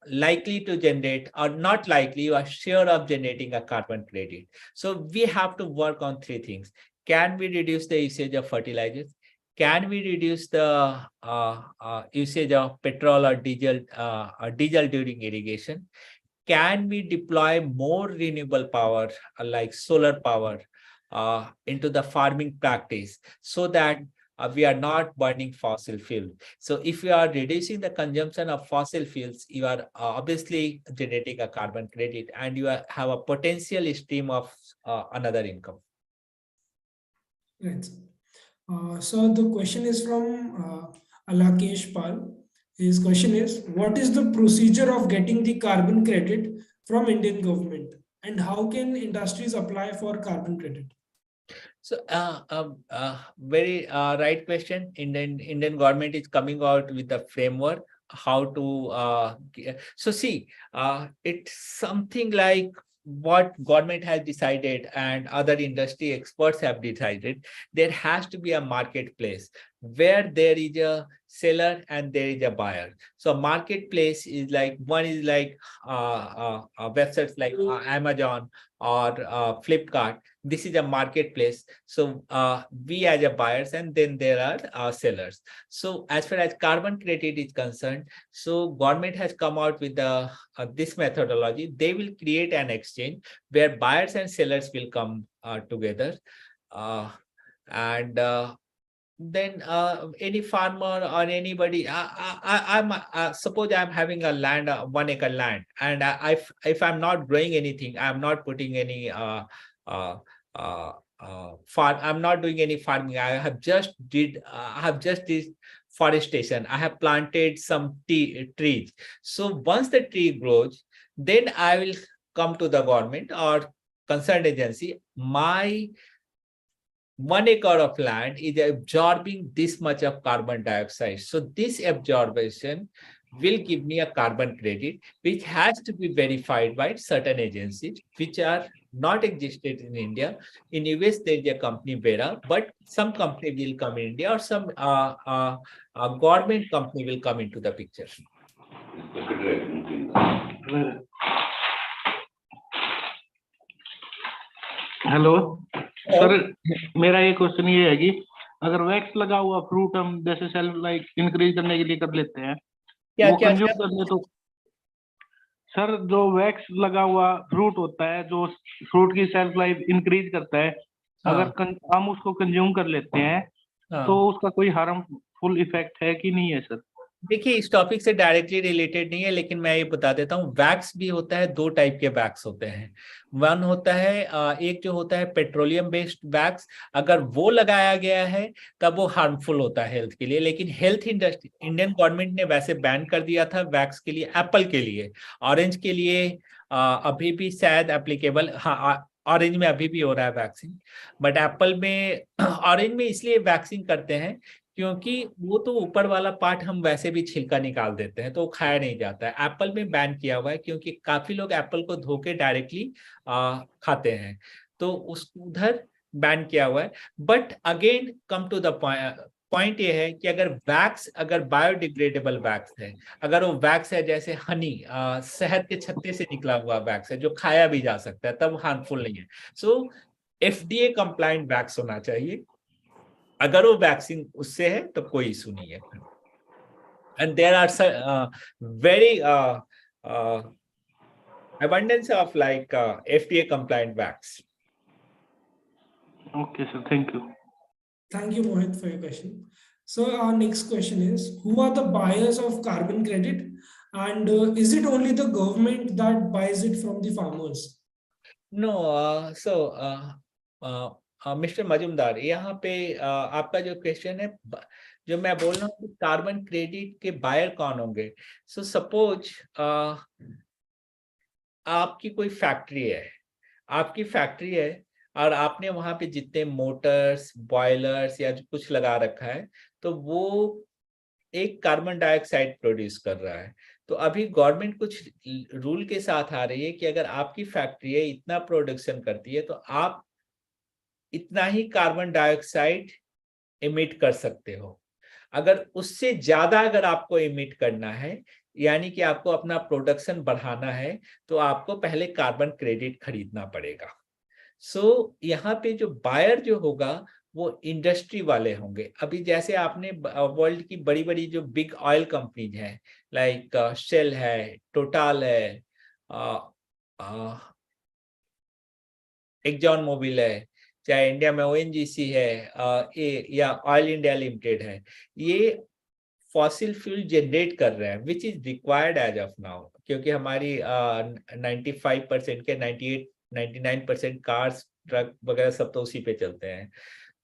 likely to generate, or not likely, you are sure of generating a carbon credit. So we have to work on three things. Can we reduce the usage of fertilizers? Can we reduce the usage of petrol or diesel during irrigation? Can we deploy more renewable power like solar power into the farming practice so that we are not burning fossil fuel? So if you are reducing the consumption of fossil fuels, you are obviously generating a carbon credit, and you have a potential stream of another income. Right. So the question is from Alakesh Pal. His question is, what is the procedure of getting the carbon credit from Indian government, and how can industries apply for carbon credit? So, very right question. Indian government is coming out with the framework how to. So see, it's something like what government has decided and other industry experts have decided. There has to be a marketplace where there is a seller and there is a buyer. So marketplace is like, one is like websites like Amazon or Flipkart. This is a marketplace. So we as a buyers, and then there are sellers. So as far as carbon credit is concerned, so government has come out with this methodology. They will create an exchange where buyers and sellers will come together, and then any farmer or anybody, I'm suppose I'm having a land, 1 acre land, and if I'm not growing anything, I'm not putting any I'm not doing any farming. I have just did forestation. I have planted some trees. So once the tree grows, then I will come to the government or concerned agency. My 1 acre of land is absorbing this much of carbon dioxide. So this absorption will give me a carbon credit, which has to be verified by certain agencies, which are not existed in India. In US, there is a company Vera, but some company will come in India, or some government company will come into the picture. Hello sir, मेरा ये question ये है कि अगर wax लगा हुआ fruit हम जैसे सेल्फ लाइफ इंक्रीज करने के लिए कर लेते हैं, क्या वो क्या कंज्यूम कर ले, तो सर जो वैक्स लगा हुआ फ्रूट होता है, जो फ्रूट की सेल्फ लाइफ इंक्रीज करता है, अगर हम उसको कंज्यूम कर लेते हैं, तो उसका कोई हार्मफुल इफेक्ट है कि नहीं है सर? देखिए, इस टॉपिक से डायरेक्टली रिलेटेड नहीं है, लेकिन मैं ये बता देता हूँ। वैक्स भी होता है, 2 टाइप के वैक्स होते हैं। वन होता है, एक जो होता है पेट्रोलियम बेस्ड वैक्स, अगर वो लगाया गया है तब वो हार्मफुल होता है हेल्थ के लिए। लेकिन हेल्थ इंडस्ट्री, इंडियन गवर्नमेंट ने वैसे बैन कर दिया था वैक्स के लिए, एप्पल के लिए। ऑरेंज के लिए अभी भी शायद एप्लीकेबल, हाँ, ऑरेंज में अभी भी हो रहा है वैक्सीन, बट एप्पल में, ऑरेंज में इसलिए वैक्सीन करते हैं क्योंकि वो तो ऊपर वाला पार्ट हम वैसे भी छिलका निकाल देते हैं, तो वो खाया नहीं जाता है। एप्पल में बैन किया हुआ है क्योंकि काफी लोग एप्पल को धो के डायरेक्टली खाते हैं, तो उस उधर बैन किया हुआ है। But again come to the point ये है कि अगर वैक्स, अगर बायोडिग्रेडेबल वैक्स है, अगर वो वैक्स है जैसे हनी, शहद के छत्ते से निकला हुआ वैक्स है जो खाया भी जा सकता है, तब हार्मफुल नहीं है। सो FDA कंप्लायंट वैक्स होना चाहिए। अगर वो वैक्सीन उससे है तो कोई इशू नहीं है। And there are very abundance of like FDA compliant vax. Okay sir, thank you. Thank you, Mohit, for your question. So our next question is, who are the buyers of carbon credit, and is it only the government that buys it from the farmers? No, mister Majumdar, यहाँ पे आपका जो question है, जो मैं बोल रहा हूँ, कार्बन क्रेडिट के बायर कौन होंगे। सो सपोज आपकी कोई फैक्ट्री है, आपकी फैक्ट्री है और आपने वहां पे जितने मोटर्स, बॉयलर्स या कुछ लगा रखा है, तो वो एक कार्बन डाइऑक्साइड प्रोड्यूस कर रहा है। तो अभी गवर्नमेंट कुछ रूल के साथ आ रही है कि अगर आपकी फैक्ट्री है इतना प्रोडक्शन करती है तो आप इतना ही कार्बन डाइऑक्साइड इमिट कर सकते हो। अगर उससे ज्यादा अगर आपको इमिट करना है, यानी कि आपको अपना प्रोडक्शन बढ़ाना है, तो आपको पहले कार्बन क्रेडिट खरीदना पड़ेगा। सो यहाँ पे जो बायर जो होगा वो इंडस्ट्री वाले होंगे। अभी जैसे आपने वर्ल्ड की बड़ी बड़ी जो बिग ऑयल कंपनीज हैं, लाइक शेल है, टोटल है, एक्सॉन मोबिल है, चाहे इंडिया में ओएनजीसी है, या ऑयल इंडिया लिमिटेड है, ये फॉसिल फ्यूल जनरेट कर रहे हैं, which is required as of now, क्योंकि हमारी 95% के 99% कार्स, ट्रक वगैरह सब तो उसी पे चलते हैं।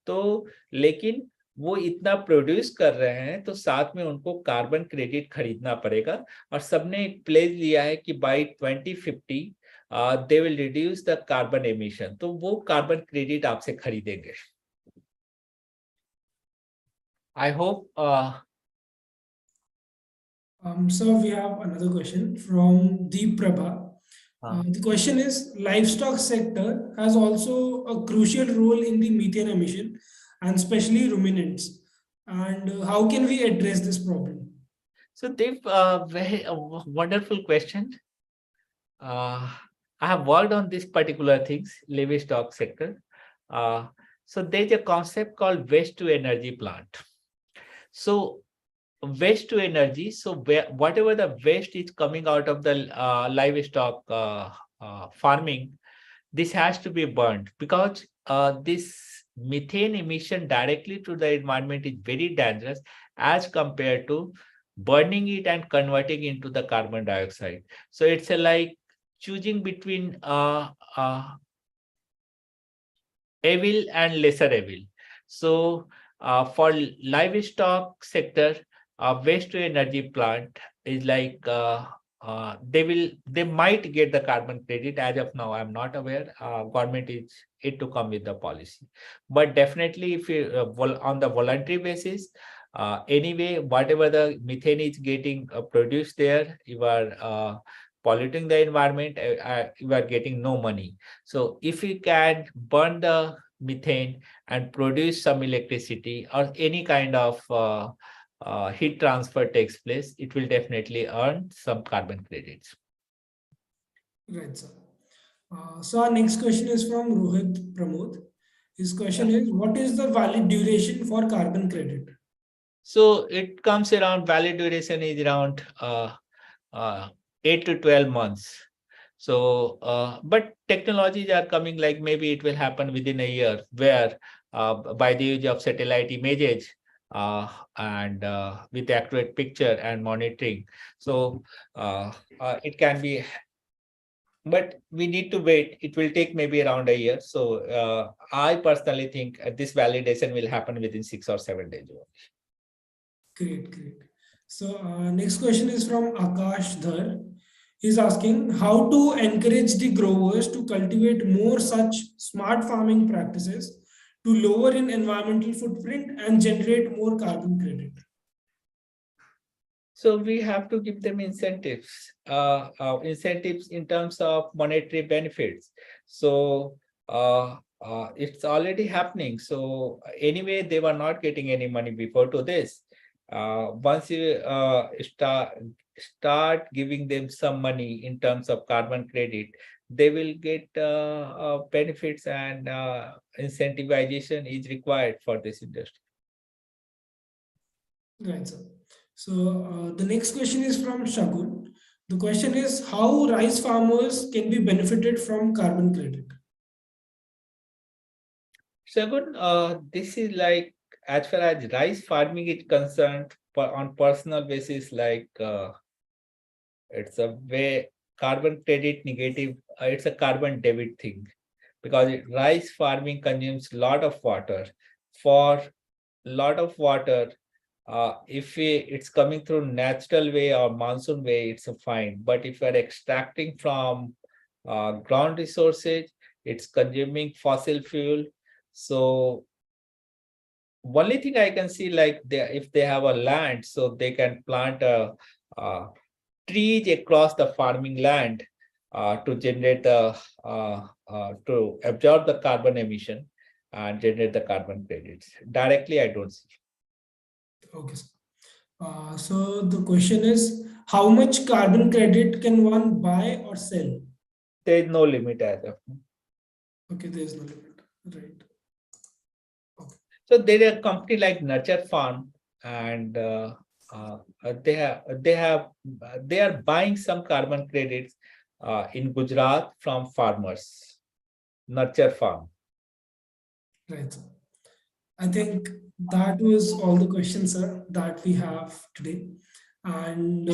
तो लेकिन वो इतना प्रोड्यूस कर रहे हैं तो साथ में उनको कार्बन क्रेडिट खरीदना पड़ेगा। और सबने एक प्लेज लिया है कि by 2050 they will reduce the carbon emission, तो वो कार्बन क्रेडिट आपसे खरीदेंगे। I hope So we have another question from Deep Prabha. The question is, livestock sector has also a crucial role in the methane emission and especially ruminants. And how can we address this problem? So Dev, very wonderful question. I have worked on this particular things, livestock sector. So there's a concept called waste to energy plant. So waste to energy, so whatever the waste is coming out of the livestock farming, this has to be burned, because this methane emission directly to the environment is very dangerous as compared to burning it and converting into the carbon dioxide. So it's a like choosing between evil and lesser evil. So for livestock sector, waste to energy plant is like they might get the carbon credit. As of now, I'm not aware. Government is it to come with the policy, but definitely if you on the voluntary basis, anyway, whatever the methane is getting produced there, you are polluting the environment, you are getting no money. So if you can burn the methane and produce some electricity or any kind of heat transfer takes place, it will definitely earn some carbon credits. Right, sir. So our next question is from Rohit Pramod. His question is, what is the valid duration for carbon credit? So it comes around, valid duration is around 8 to 12 months. So, but technologies are coming, like maybe it will happen within a year, where by the use of satellite images and with accurate picture and monitoring. So it can be, but we need to wait. It will take maybe around a year. So I personally think this validation will happen within 6 or 7 days. Great, great. So next question is from Akash Dhar. He's asking how to encourage the growers to cultivate more such smart farming practices to lower in environmental footprint and generate more carbon credit. So we have to give them incentives, incentives in terms of monetary benefits. So it's already happening. So anyway, they were not getting any money before to this. Once you start giving them some money in terms of carbon credit, they will get benefits, and incentivization is required for this industry. Right, sir. So the next question is from Shagun. The question is how rice farmers can be benefited from carbon credit. Second, this is like, as far as rice farming is concerned, on personal basis, like it's a way carbon credit negative, it's a carbon debit thing, because rice farming consumes a lot of water. For lot of water, if it's coming through natural way or monsoon way, it's a fine. But if you're extracting from ground resources, it's consuming fossil fuel. So only thing I can see, like if they have a land, so they can plant trees across the farming land to generate the to absorb the carbon emission and generate the carbon credits. Directly, I don't see. Okay, sir. So the question is, how much carbon credit can one buy or sell? There is no limit as of now. Okay, there is no limit. Right. So there is a company like Nurture Farm, and they are buying some carbon credits in Gujarat from farmers. Nurture Farm. Right, sir. I think that was all the questions, sir, that we have today. And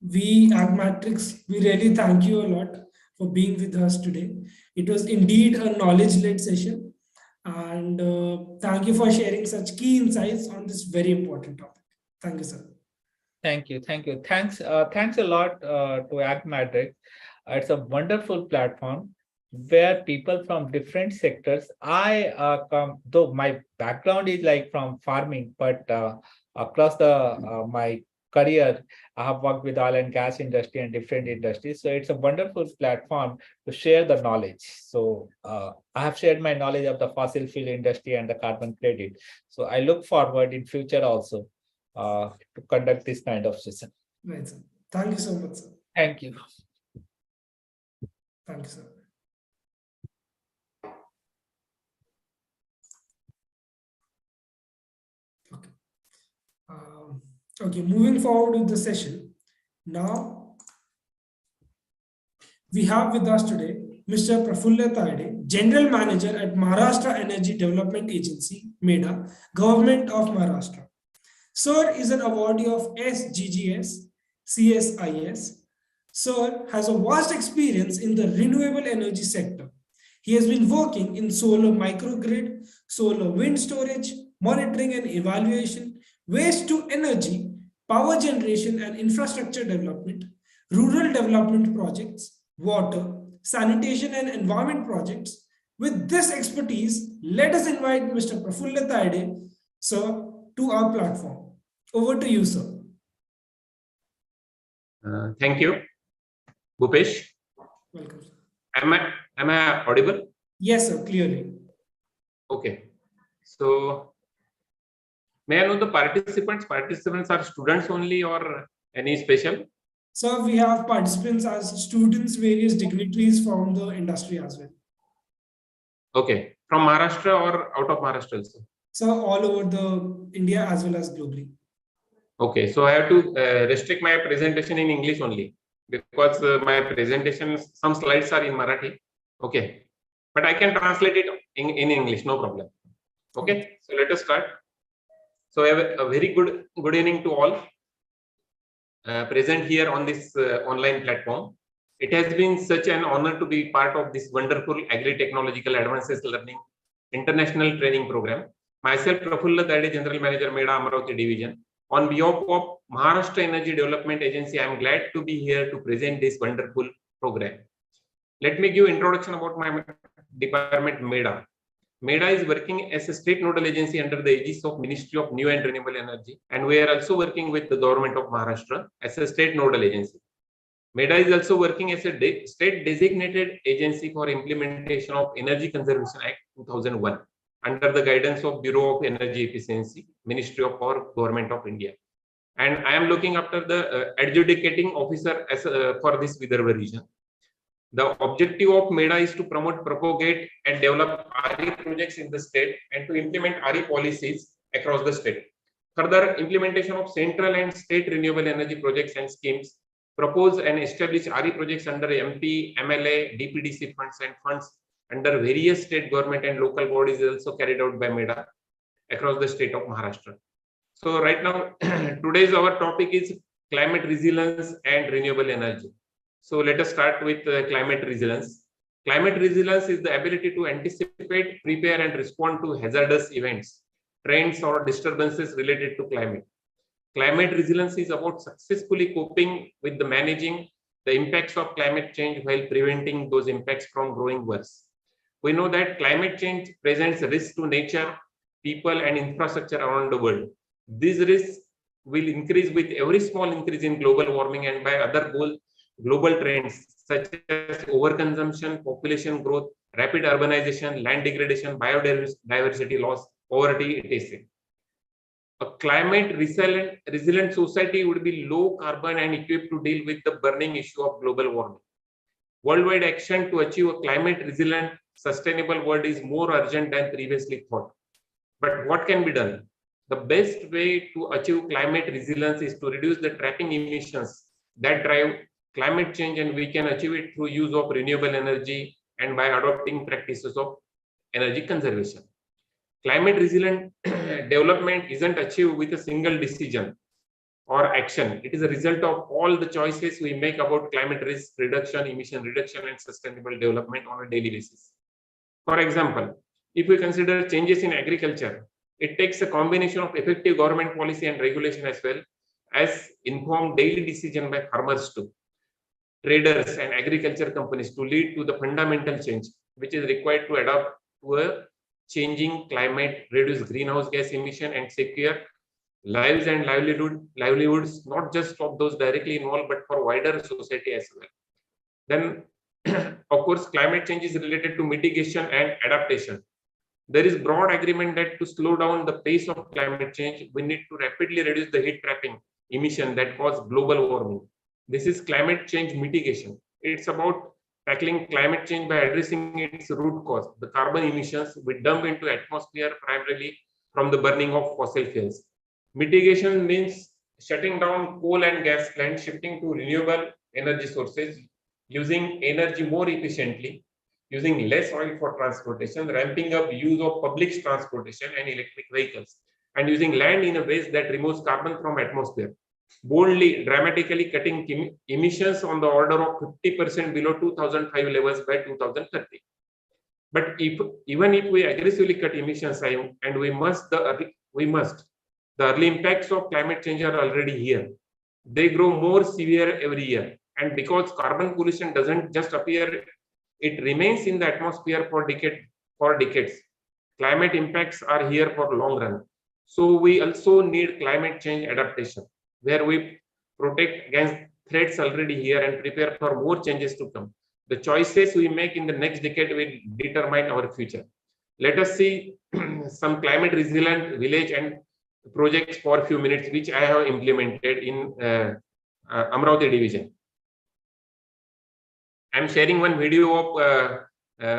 we at Matrix, we really thank you a lot for being with us today. It was indeed a knowledge-led session. And thank you for sharing such key insights on this very important topic. Thank you, sir. Thank you. Thanks a lot to Act Matrix. It's a wonderful platform where people from different sectors. I come, though my background is like from farming, but across the my career, I have worked with oil and gas industry and different industries. So it's a wonderful platform to share the knowledge. So I have shared my knowledge of the fossil fuel industry and the carbon credit. So I look forward in future also to conduct this kind of session. Right, sir. Thank you so much, sir. Thank you. Thank you, sir. Okay. Okay, moving forward with the session. Now, we have with us today Mr. Prafulla Tade, General Manager at Maharashtra Energy Development Agency, MEDA, Government of Maharashtra. Sir is an awardee of SGGS, CSIS. Sir has a vast experience in the renewable energy sector. He has been working in solar microgrid, solar wind storage, monitoring and evaluation, waste to energy, power generation and infrastructure development, rural development projects, water, sanitation and environment projects. With this expertise, let us invite Mr. Prafulla Tade, sir, to our platform. Over to you, sir. Thank you, Bhupesh. Welcome, sir. Am I audible? Yes, sir, clearly. Okay. So, may I know the participants? Participants are students only or any special? So we have participants as students, various dignitaries from the industry as well. Okay. From Maharashtra or out of Maharashtra also? So all over the India as well as globally. Okay. So I have to restrict my presentation in English only because my presentation, some slides are in Marathi. Okay. But I can translate it in English, no problem. Okay. So let us start. So I have a very good evening to all present here on this online platform. It has been such an honor to be part of this wonderful agri-technological advances learning international training program. Myself, Prafulla Tade, General Manager, MEDA Amaravati Division. On behalf of Maharashtra Energy Development Agency, I am glad to be here to present this wonderful program. Let me give introduction about my department, MEDA. MEDA is working as a state nodal agency under the aegis of Ministry of New and Renewable Energy, and we are also working with the government of Maharashtra as a state nodal agency. MEDA is also working as a state designated agency for implementation of Energy Conservation Act 2001 under the guidance of Bureau of Energy Efficiency, Ministry of Power, Government of India. And I am looking after the adjudicating officer as for this Vidarbha region. The objective of MEDA is to promote, propagate, and develop RE projects in the state and to implement RE policies across the state. Further, implementation of central and state renewable energy projects and schemes, propose and establish RE projects under MP, MLA, DPDC funds and funds under various state government and local bodies is also carried out by MEDA across the state of Maharashtra. So right now, today's our topic is climate resilience and renewable energy. So let us start with climate resilience. Climate resilience is the ability to anticipate, prepare, and respond to hazardous events, trends, or disturbances related to climate. Climate resilience is about successfully coping with the managing the impacts of climate change while preventing those impacts from growing worse. We know that climate change presents risk to nature, people, and infrastructure around the world. These risks will increase with every small increase in global warming and by other global trends such as overconsumption, population growth, rapid urbanization, land degradation, biodiversity loss, poverty, etc. A climate resilient society would be low carbon and equipped to deal with the burning issue of global warming. Worldwide action to achieve a climate resilient, sustainable world is more urgent than previously thought. But what can be done? The best way to achieve climate resilience is to reduce the trapping emissions that drive climate change, and we can achieve it through use of renewable energy and by adopting practices of energy conservation. Climate resilient development isn't achieved with a single decision or action. It is a result of all the choices we make about climate risk reduction, emission reduction, and sustainable development on a daily basis. For example, if we consider changes in agriculture, it takes a combination of effective government policy and regulation as well as informed daily decision by farmers too, traders and agriculture companies to lead to the fundamental change which is required to adapt to a changing climate, reduce greenhouse gas emission, and secure lives and livelihoods, not just of those directly involved, but for wider society as well. Then, of course, climate change is related to mitigation and adaptation. There is broad agreement that to slow down the pace of climate change, we need to rapidly reduce the heat trapping emission that cause global warming. This is climate change mitigation. It's about tackling climate change by addressing its root cause, the carbon emissions we dump into atmosphere primarily from the burning of fossil fuels. Mitigation means shutting down coal and gas plants, shifting to renewable energy sources, using energy more efficiently, using less oil for transportation, ramping up use of public transportation and electric vehicles, and using land in a ways that removes carbon from atmosphere. Boldly, dramatically cutting emissions on the order of 50% below 2005 levels by 2030. But even if we aggressively cut emissions, and we must, the early impacts of climate change are already here. They grow more severe every year. And because carbon pollution doesn't just appear, it remains in the atmosphere for decades. Climate impacts are here for long run. So we also need climate change adaptation, where we protect against threats already here and prepare for more changes to come. The choices we make in the next decade will determine our future. Let us see some climate resilient village and projects for a few minutes, which I have implemented in Amravati division. I'm sharing one video of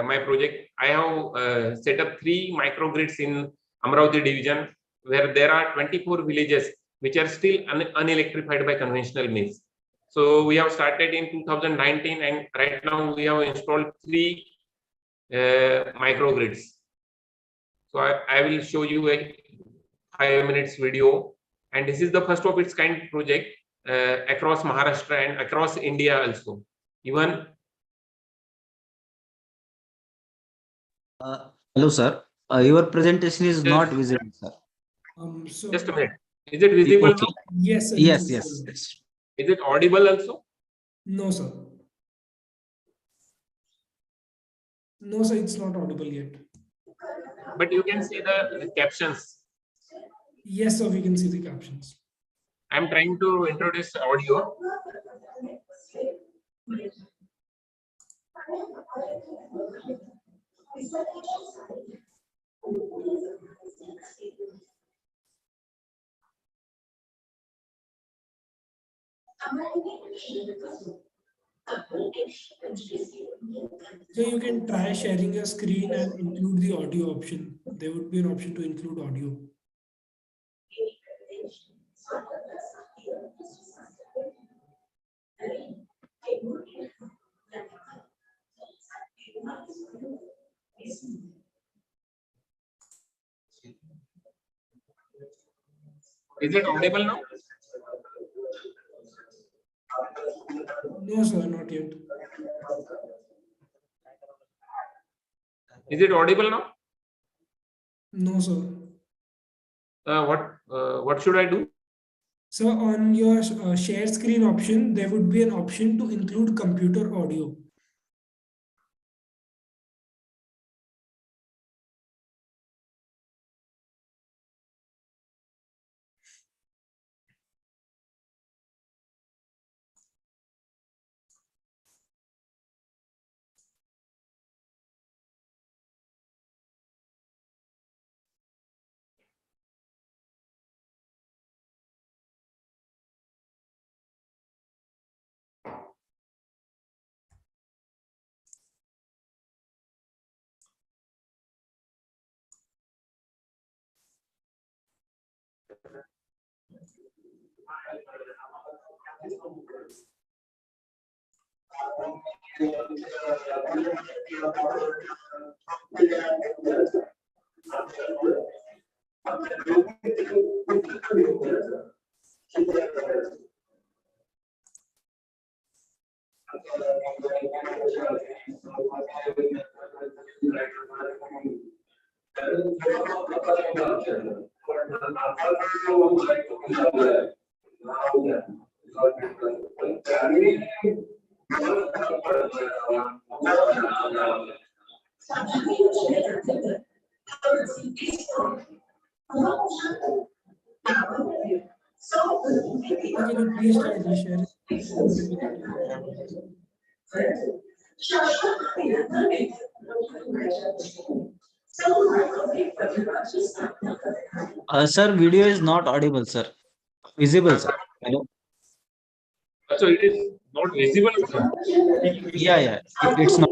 my project. I have set up 3 microgrids in Amravati division, where there are 24 villages which are still unelectrified by conventional means. So we have started in 2019, and right now we have installed 3 microgrids. So I will show you a 5 minutes video, and this is the first of its kind project across Maharashtra and across India also. Even hello, sir. Your presentation is not visible, sir. So just a minute. Is it visible Okay. now? yes, sir, Yes, it is. yes. Is it audible also? No, sir. No, sir, it's not audible yet. But you can see the captions. Yes, sir, we can see the captions. I'm trying to introduce audio. So you can try sharing your screen and include the audio option. There would be an option to include audio. Is it audible now? No, sir, not yet. Is it audible now? No, sir. What should I do? So on your share screen option, there would be an option to include computer audio. Can you please try resharing? Sir, video is not audible, sir. Visible, sir. Hello? So it is not visible. Yeah, yeah. It's not.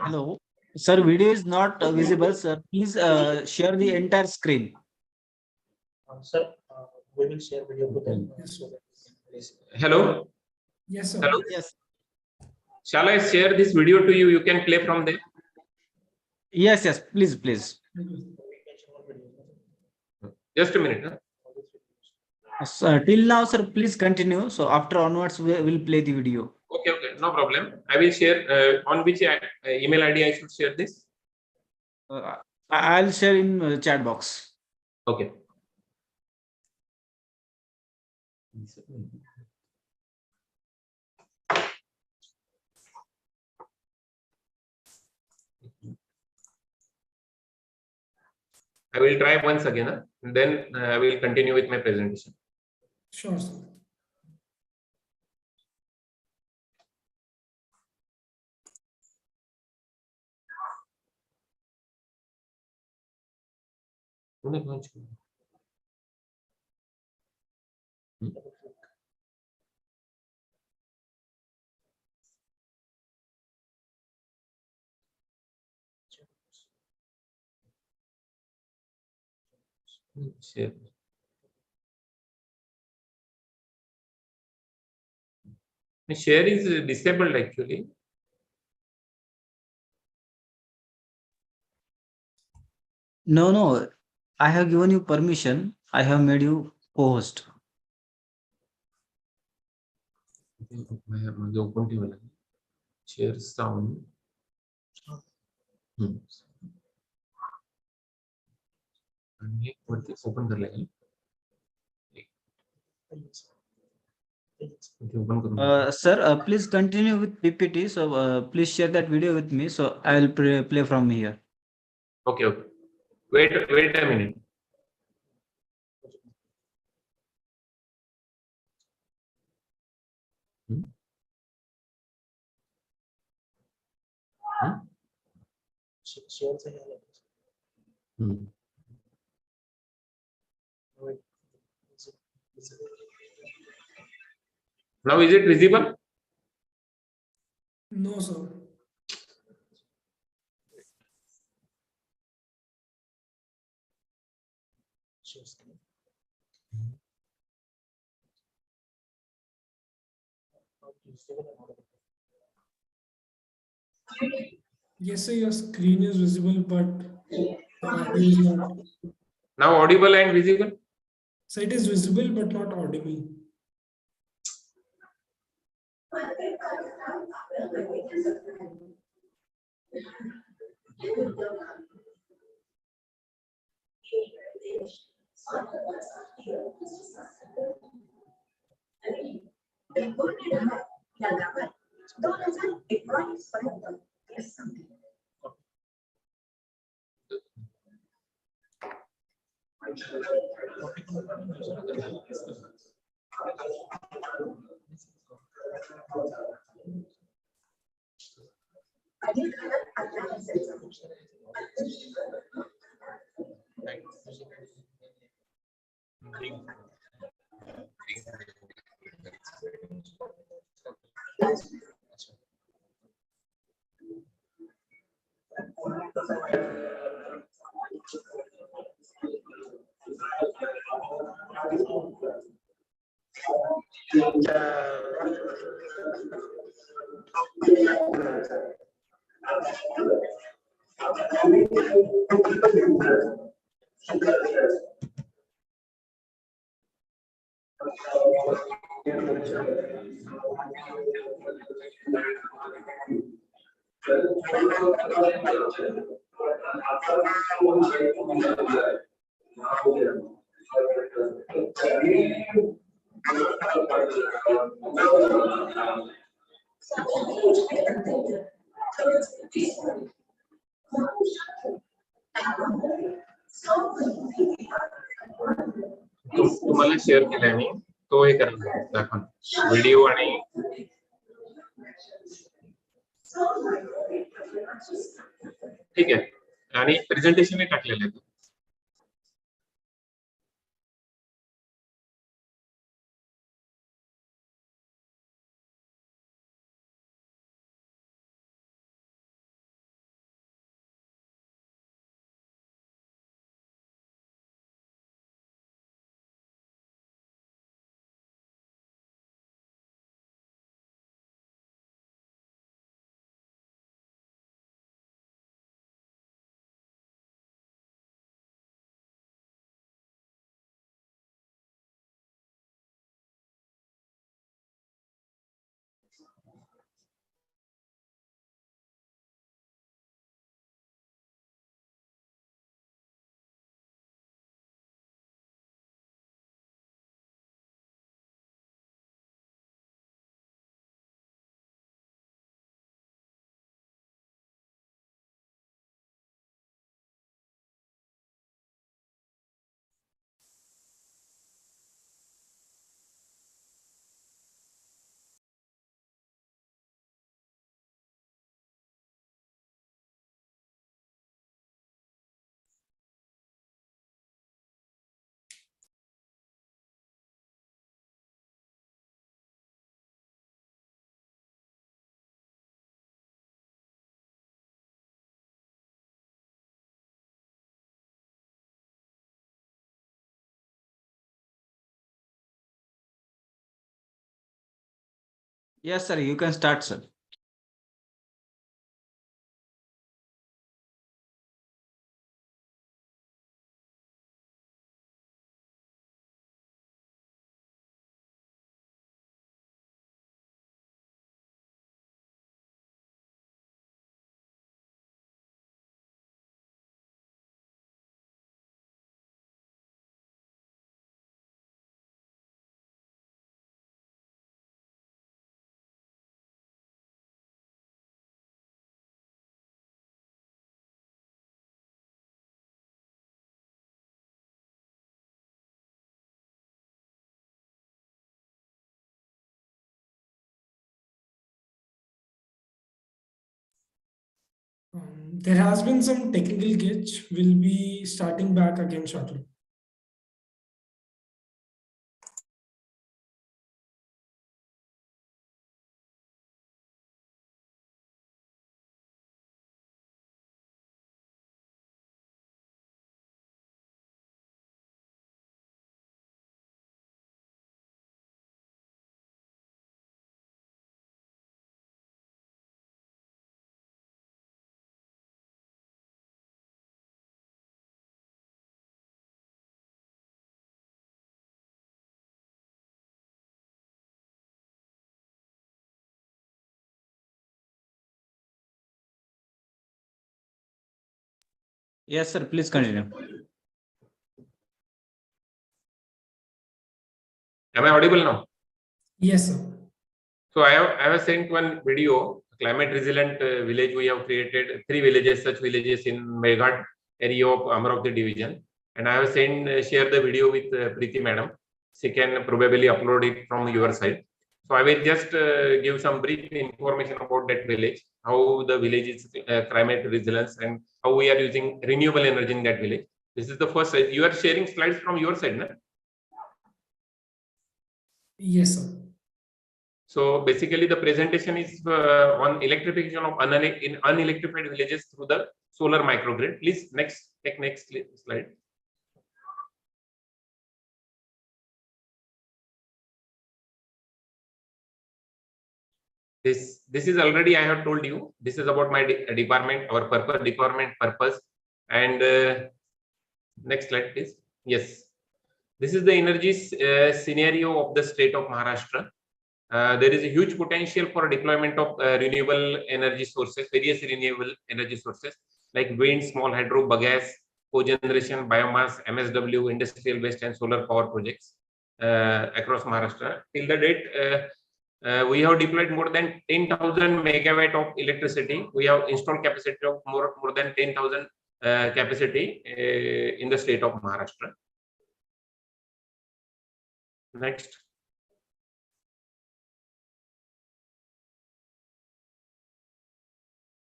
Hello. Sir, video is not visible, sir. Please share the entire screen. Sir, we will share video to them. Hello. Yes, sir. Hello. Yes. Shall I share this video to you? You can play from there. Yes, yes. Please, please. Just a minute. Huh? Till now, sir, please continue. So after onwards, we will play the video. Okay, okay, no problem. I will share on which email ID I should share this. I'll share in chat box. Okay. I will try once again, and then I will continue with my presentation. Sure, sir. Share. My share is disabled actually. No, no. I have given you permission. I have made you co-host. Share sound. Open कर लेंगे Sir, please continue with PPT. So please share that video with me. So I will play from here. Okay, okay. Wait a minute. Now is it visible? No, sir. Yes, sir, your screen is visible, but the audio is not. Now audible and visible? So it is visible, but not audible. तुम्हाला share केलाय मी, तो हे करा दाखवा video आणि ठीक आहे, आणि presentation टाकलेलं आहे. Yes, sir. You can start, sir. There has been some technical glitch. We'll be starting back again shortly. Yes, sir. Please continue. Am I audible now? Yes, sir. So I have sent one video, climate resilient village. We have created 3 villages, such villages in Meghat area of Amravati division, and I have share the video with Preeti madam. She can probably upload it from your side. So I will just give some brief information about that village, how the village is climate resilience, and how we are using renewable energy in that village. This is the first slide. You are sharing slides from your side, no? Yes, sir. So basically, the presentation is on electrification of unelectrified villages through the solar microgrid. Please take next slide. This is already I have told you. This is about my department, our department purpose, and next slide, please. Yes, this is the energy scenario of the state of Maharashtra. There is a huge potential for deployment of renewable energy sources, various renewable energy sources like wind, small hydro, bagasse, cogeneration, biomass, MSW, industrial waste, and solar power projects across Maharashtra. Till the date, we have deployed more than 10,000 megawatt of electricity. We have installed capacity of more than 10,000 capacity in the state of Maharashtra. Next.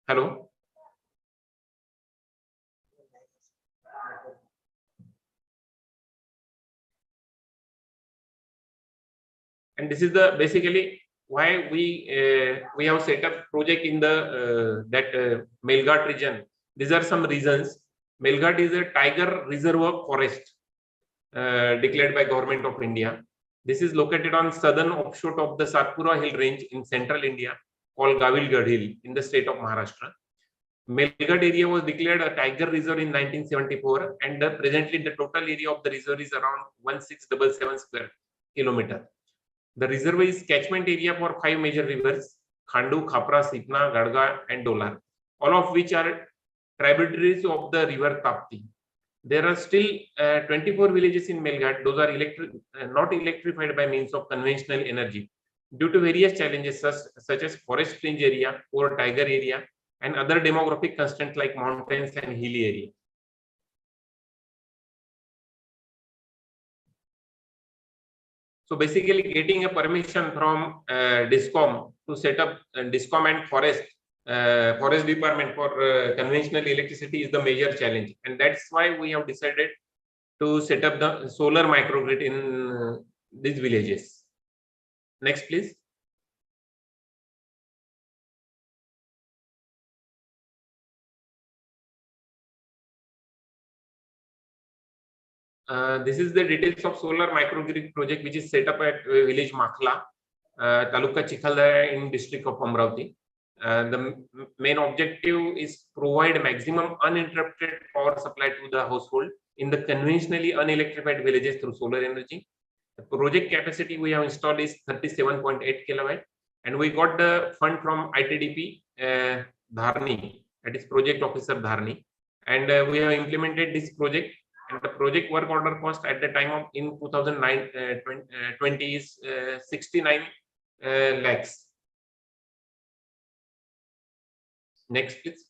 Hello. And this is the basically why we have set up project in the Melghat region. These are some reasons. Melghat is a tiger reserve forest declared by Government of India. This is located on southern offshoot of the Satpura hill range in central India, called Gavilgarh Hill in the state of Maharashtra. Melghat area was declared a tiger reserve in 1974, and presently the total area of the reserve is around 1677 square kilometer. The reserve is catchment area for 5 major rivers: Khandu, Khapra, Sipna, Gadga, and Dolar, all of which are tributaries of the river Tapti. There are still 24 villages in Melghat. Those are not electrified by means of conventional energy due to various challenges such as forest fringe area or tiger area and other demographic constraints like mountains and hilly area. So basically, getting a permission from DISCOM to set up DISCOM and forest department for conventional electricity is the major challenge, and that's why we have decided to set up the solar microgrid in these villages. Next, please. This is the details of solar microgrid project, which is set up at village Makhla, Taluka Chikhalda in district of Amravati. The main objective is provide maximum uninterrupted power supply to the household in the conventionally unelectrified villages through solar energy. The project capacity we have installed is 37.8 kilowatt, and we got the fund from ITDP Dharni, that is project officer Dharni, and we have implemented this project. And the project work order cost at the time of in 2020 is 69 lakhs. Next, please.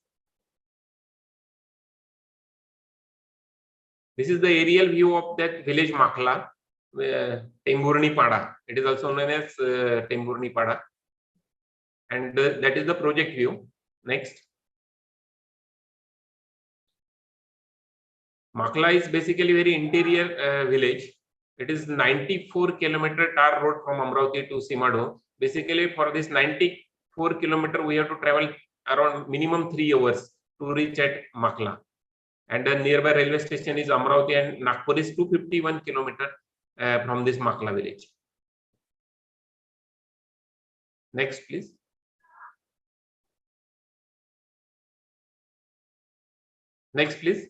This is the aerial view of that village Makhla, Temburni Pada. It is also known as Temburni Pada, and that is the project view. Next. Makhla is basically very interior village. It is 94-kilometer tar road from Amravati to Simado. Basically, for this 94 kilometer, we have to travel around minimum 3 hours to reach at Makhla. And the nearby railway station is Amravati, and Nagpur is 251 kilometer from this Makhla village. Next, please. Next, please.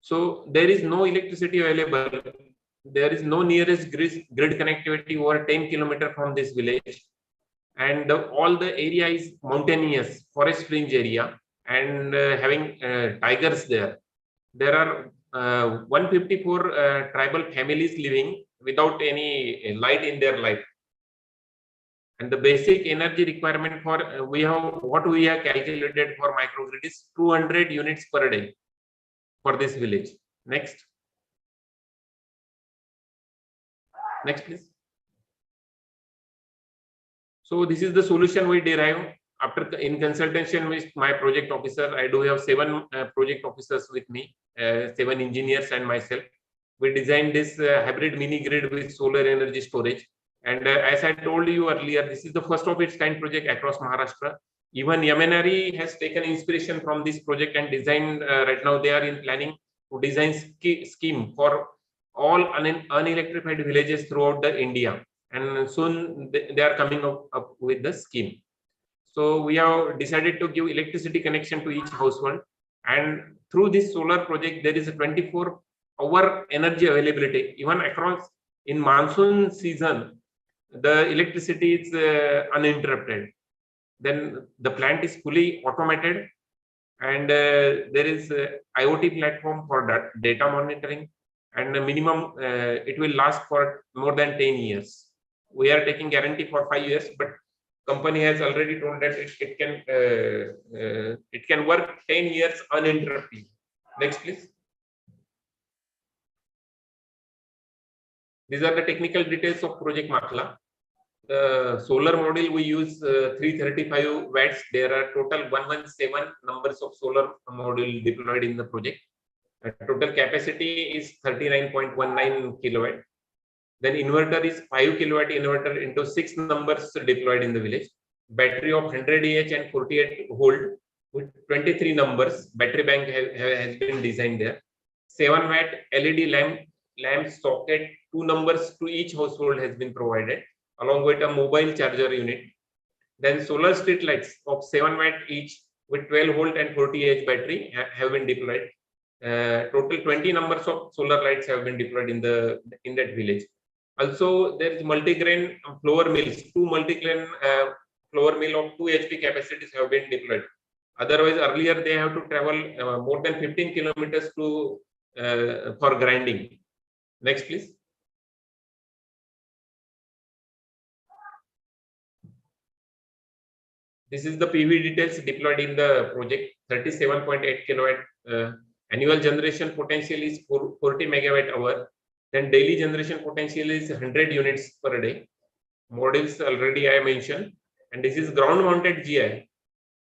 So there is no electricity available. There is no nearest grid connectivity over 10 kilometers from this village, and all the area is mountainous, forest fringe area, and having tigers there. There are 154 tribal families living without any light in their life. And the basic energy requirement for what we have calculated for microgrid is 200 units per day for this village. Next. Next, please. So this is the solution we derive after in consultation with my project officer. I do have 7 project officers with me, 7 engineers and myself. We designed this hybrid mini grid with solar energy storage. And as I told you earlier, this is the first of its kind project across Maharashtra. Even Yamanari has taken inspiration from this project and designed, right now they are in planning to design scheme for all unelectrified villages throughout the India. And soon they are coming up with the scheme. So we have decided to give electricity connection to each household. And through this solar project, there is a 24-hour energy availability. Even across in monsoon season, the electricity is uninterrupted. Then the plant is fully automated, and there is a IoT platform for data monitoring, and the minimum it will last for more than 10 years. We are taking guarantee for 5 years, but company has already told that it can work 10 years uninterrupted. Next, please. These are the technical details of Project Makla. The solar module we use 335 watts. There are total 117 numbers of solar module deployed in the project. Total capacity is 39.19 kilowatt. Then inverter is 5 kilowatt inverter into 6 numbers deployed in the village. Battery of 100 Ah and 48 volt with 23 numbers. Battery bank has been designed there. 7 watt LED lamp socket, 2 numbers to each household has been provided, along with a mobile charger unit. Then solar street lights of 7 watt each with 12 volt and 40 Ah battery have been deployed. Total 20 numbers of solar lights have been deployed in that village. Also, there is multi-grain flour mills. 2 multi-grain flour mill of 2 HP capacities have been deployed. Otherwise, earlier they have to travel more than 15 kilometers to for grinding. Next, please. This is the PV details deployed in the project. 37.8 kilowatt annual generation potential is 40 megawatt hour. Then daily generation potential is 100 units per day. Modules already I mentioned, and this is ground mounted GI.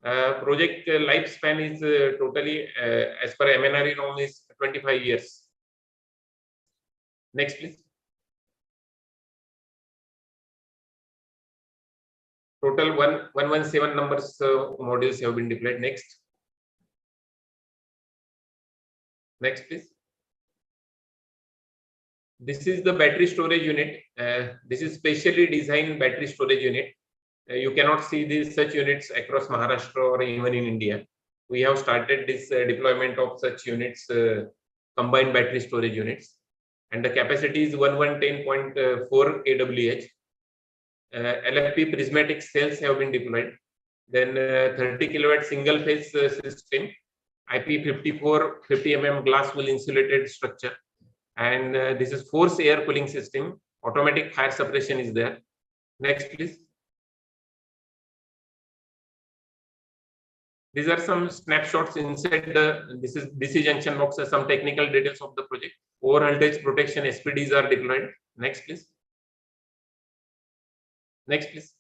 Project lifespan is totally as per MNRE norm is 25 years. Next, please. Total 117 numbers modules have been deployed. Next. Next, please. This is the battery storage unit. This is specially designed battery storage unit. You cannot see such units across Maharashtra or even in India. We have started this deployment of such units, combined battery storage units, and the capacity is 1110.4 kWh. LFP prismatic cells have been deployed. Then 30 kilowatt single phase system, IP54 50 mm glass wool insulated structure, and this is force air cooling system. Automatic fire suppression is there. Next, please. These are some snapshots inside this is DC junction boxes, some technical details of the project. Over voltage protection SPDs are deployed. Next, please. Next, please.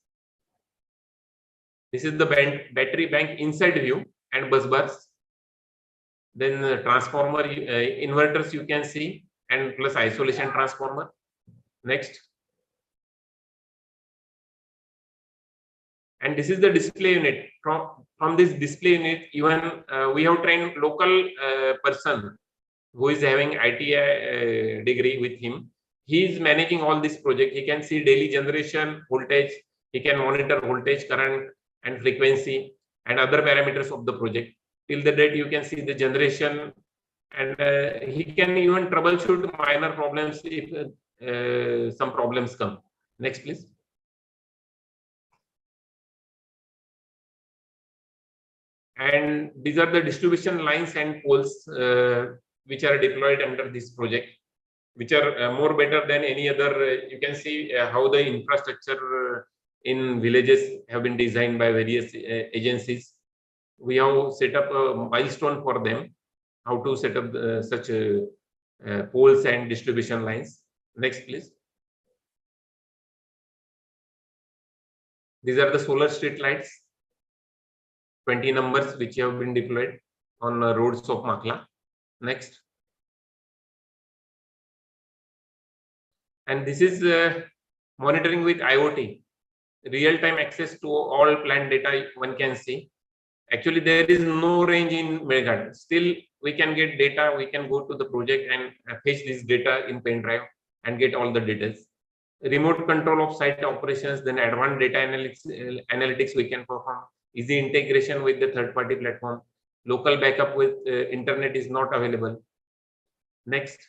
This is the battery bank inside view and bus bars. Then transformer inverters you can see, and plus isolation transformer. Next. And this is the display unit. From this display unit, even we have trained local person who is having ITI degree with him. He is managing all this project. He can see daily generation, voltage. He can monitor voltage, current, and frequency, and other parameters of the project. Till the date, you can see the generation, and he can even troubleshoot minor problems if some problems come. Next, please. And these are the distribution lines and poles which are deployed under this project, which are more better than any other. You can see how the infrastructure in villages have been designed by various agencies. We have set up a milestone for them, how to set up such poles and distribution lines. Next, please. These are the solar street lights, 20 numbers which have been deployed on roads of Makla. Next. And this is monitoring with IoT, real-time access to all plant data one can see. Actually, there is no range in Megad. Still, we can get data. We can go to the project and fetch this data in pen drive and get all the details. Remote control of site operations, then advanced data analytics we can perform. Easy integration with the third-party platform. Local backup with internet is not available. Next.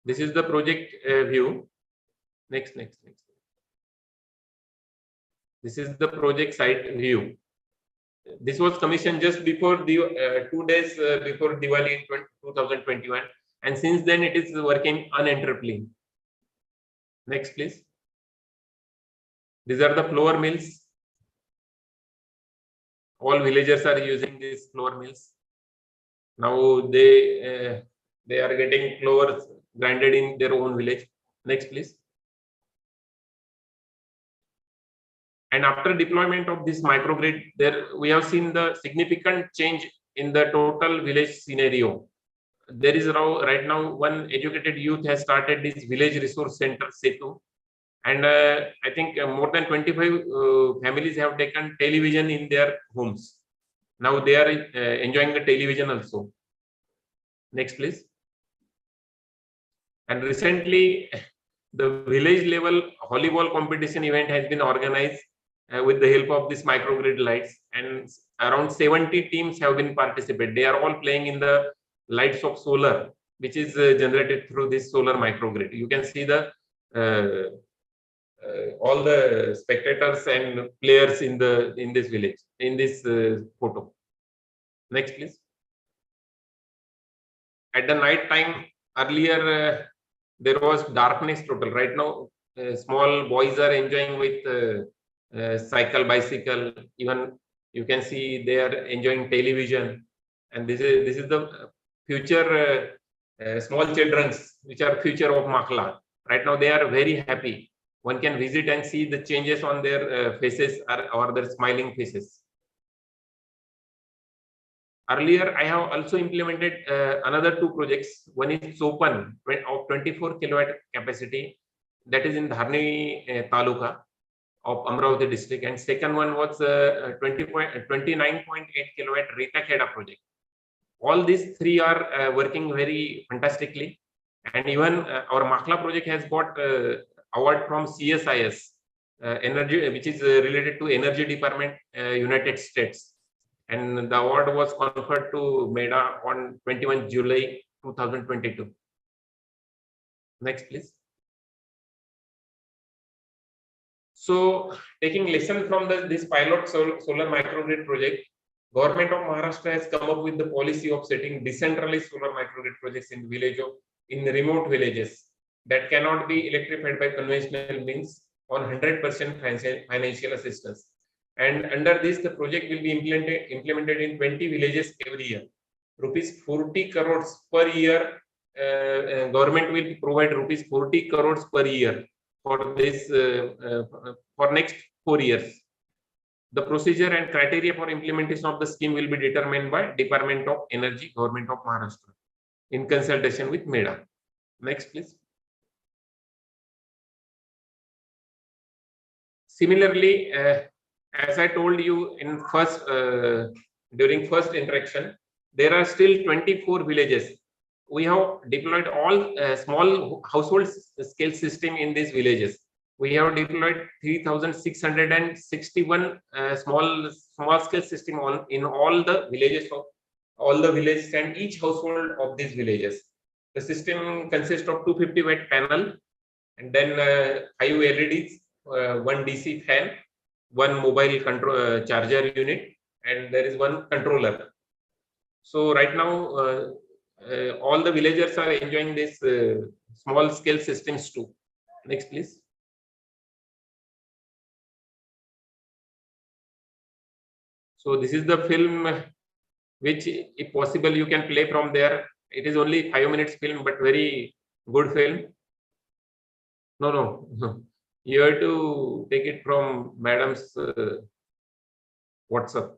This is the project view. Next. This is the project site view. This was commissioned just before the 2 days before Diwali in 2021, and since then it is working uninterruptedly. Next, please. These are the flour mills. All villagers are using these flour mills. Now they are getting flour grinded in their own village. Next, please. And after deployment of this microgrid, there we have seen the significant change in the total village scenario. There is right now one educated youth has started this village resource center Setu, and I think more than 25 families have taken television in their homes. Now they are enjoying the television also. Next, please. And recently, the village level volleyball competition event has been organized with the help of this microgrid lights, and around 70 teams have been participated. They are all playing in the lights of solar, which is generated through this solar microgrid. You can see the all the spectators and players in this village in this photo. Next, please. At the night time, earlier there was darkness total. Right now, small boys are enjoying with cycle, bicycle. Even you can see they are enjoying television, and this is the future small children, which are future of Makla. Right now, they are very happy. One can visit and see the changes on their faces or their smiling faces. Earlier, I have also implemented another 2 projects. One is Sopan of 24 kilowatt capacity, that is in Dharni Taluka of Amravati district, and second one was 29.8 kilowatt Rita Kheda project. All these 3 are working very fantastically, and even our Makla project has got award from CSIS energy, which is related to Energy Department, United States. And the award was conferred to MEDA on 21 July 2022. Next, please. So, taking lesson from this pilot solar microgrid project, Government of Maharashtra has come up with the policy of setting decentralized solar microgrid projects in remote villages that cannot be electrified by conventional means on 100% financial assistance. And under this, the project will be implemented in 20 villages every year. Rupees 40 crores per year. Government will provide rupees 40 crores per year for this for next 4 years. The procedure and criteria for implementation of the scheme will be determined by Department of Energy, Government of Maharashtra, in consultation with MEDA. Next, please. Similarly, as I told you in during first interaction, there are still 24 villages. We have deployed all small household scale system in these villages. We have deployed 3,661 small scale system in all the villages and each household of these villages. The system consists of 250 watt panel, and then 5 LEDs, 1 DC fan, 1 mobile control charger unit, and there is 1 controller. So right now, all the villagers are enjoying this small scale systems too. Next, please. So this is the film, which if possible you can play from there. It is only 5 minutes film, but very good film. No, no. You have to take it from madam's WhatsApp.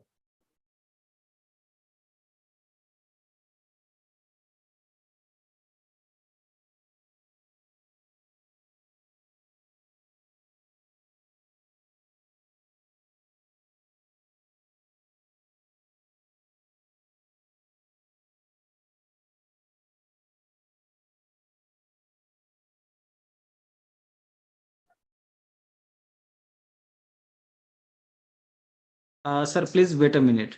Sir, please wait a minute.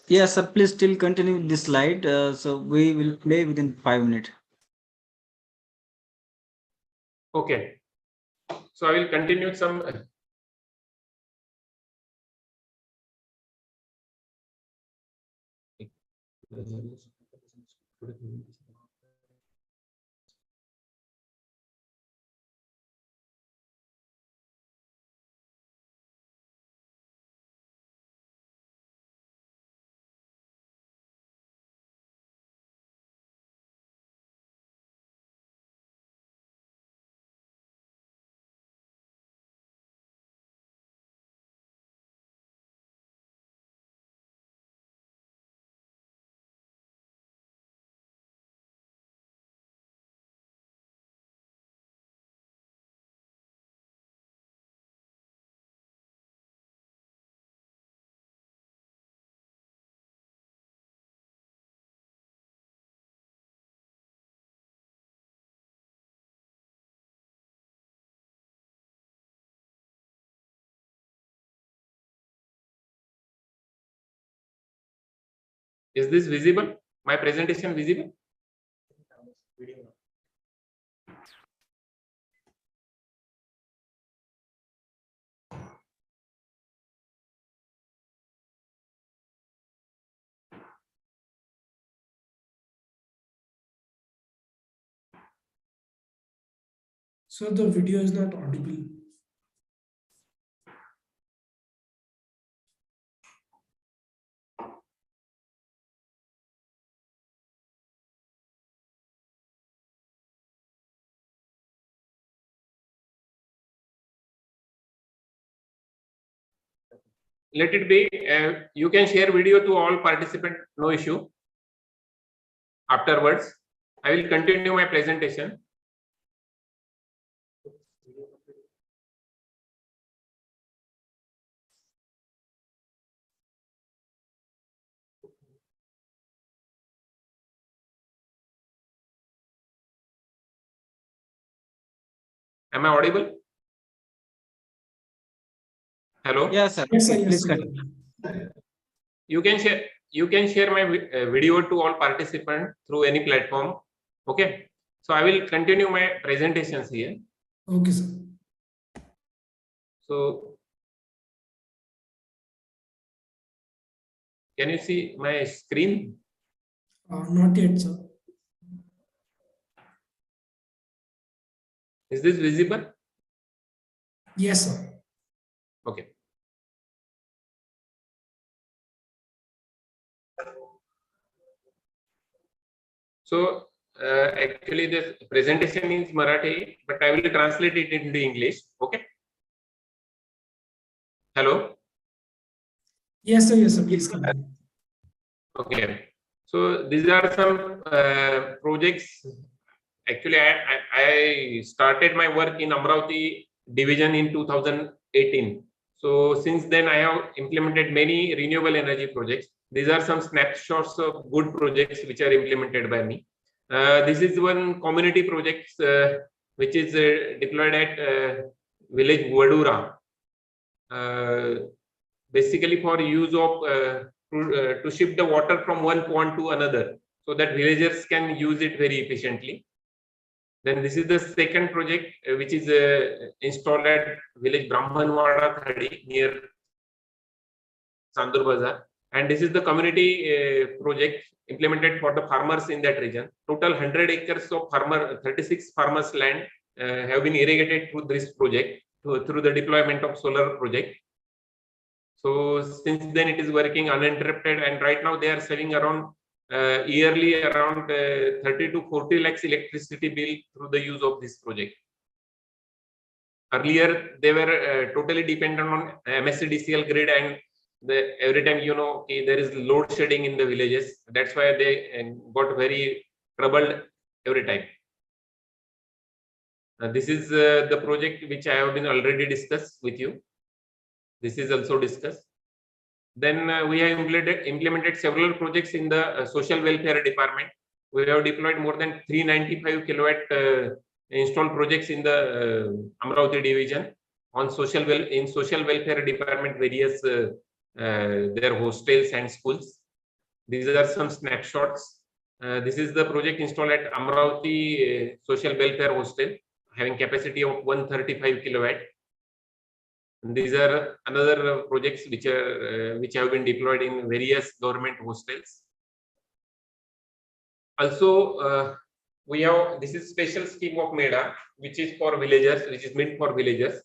Yes, sir, please still continue with this slide. So we will play within 5 minutes. Okay. So I will continue some. Is this visible? My presentation visible? Video. So the video is not audible. Let it be. You can share video to all participants, no issue. Afterwards, I will continue my presentation. Am I audible? Hello? Yes, sir. Yes, sir. Please Yes, sir. continue. You can share my video to all participants through any platform. Okay. So I will continue my presentations here. Okay, sir. So can you see my screen? Not yet, sir. Is this visible? Yes, sir. Okay. So actually this presentation is Marathi, but I will translate it into English. Okay. Hello. Yes, sir. Yes, sir. Please come in. Okay. So these are some projects. Actually, I started my work in Amravati division in 2018. So since then, I have implemented many renewable energy projects. These are some snapshots of good projects which are implemented by me. This is one community project which is deployed at village Vadura, basically for use of to ship the water from one pond to another, so that villagers can use it very efficiently. Then this is the second project which is installed at village Brahmanwada Thadi near Sandur Bazar, and this is the community project implemented for the farmers in that region. Total 100 acres of 36 farmers land have been irrigated through this project, through the deployment of solar project. So since then it is working uninterrupted, and right now they are saving around yearly around 30 to 40 lakhs electricity bill through the use of this project. Earlier they were totally dependent on MSCDCL grid, and every time there is load shedding in the villages. That's why they got very troubled every time. This is the project which I have been already discussed with you. This is also discussed. Then we have implemented several projects in the social welfare department. We have deployed more than 395 kilowatt installed projects in the Amravati division on social welfare department, various their hostels and schools. These are some snapshots. This is the project installed at Amravati social welfare hostel, having capacity of 135 kilowatt. And these are another projects which have been deployed in various government hostels. Also, we have this is special scheme of MEDA, which is for villagers, which is meant for villagers.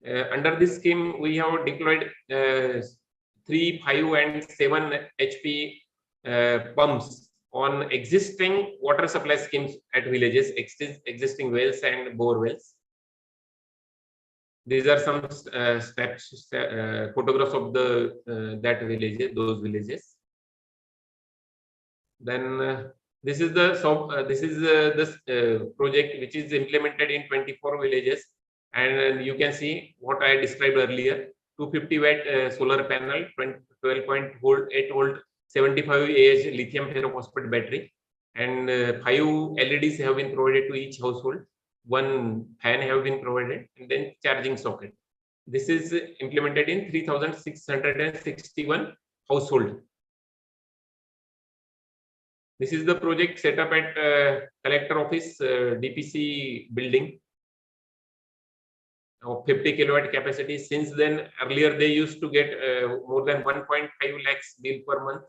Under this scheme, we have deployed 3, 5, and 7 HP pumps on existing water supply schemes at villages, existing wells and bore wells. These are some photographs of the those villages. Then this is the project which is implemented in 24 villages, and you can see what I described earlier: 250 watt solar panel, 12.8 volt, 75 Ah lithium ferrophosphate battery, and 5 LEDs have been provided to each household. 1 fan have been provided, and then charging socket. This is implemented in 3,661 household. This is the project set up at collector office DPC building of 50 kilowatt capacity. Since then, earlier they used to get more than 1.5 lakhs bill per month.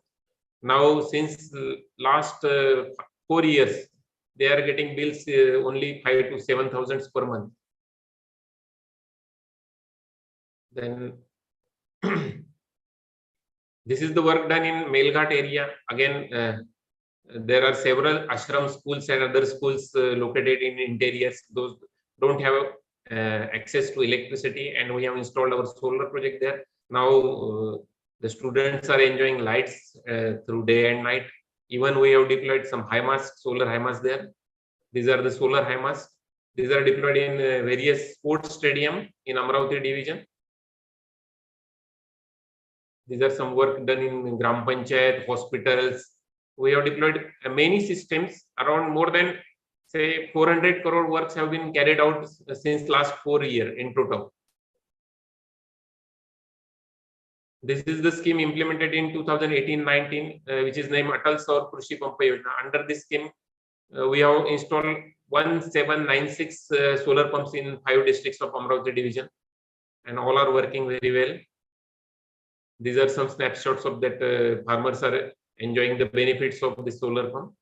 Now, since last 4 years, they are getting bills only 5 to 7,000 per month. Then this is the work done in Melghat area. Again, there are several ashram schools and other schools located in interiors. Those don't have access to electricity, and we have installed our solar project there. Now the students are enjoying lights through day and night. Even we have deployed some solar HIMARS there. These are the solar HIMARS. These are deployed in various sports stadium in Amravati division. These are some work done in Gram Panchayat, hospitals. We have deployed many systems. Around more than, say, 400 crore works have been carried out since last 4 years in total. This is the scheme implemented in 2018-19, which is named ATAL Saur Krishi Pampa Yojana. Under this scheme, we have installed 1796 solar pumps in 5 districts of Amravati division, and all are working very well. These are some snapshots of that farmers are enjoying the benefits of the solar pump.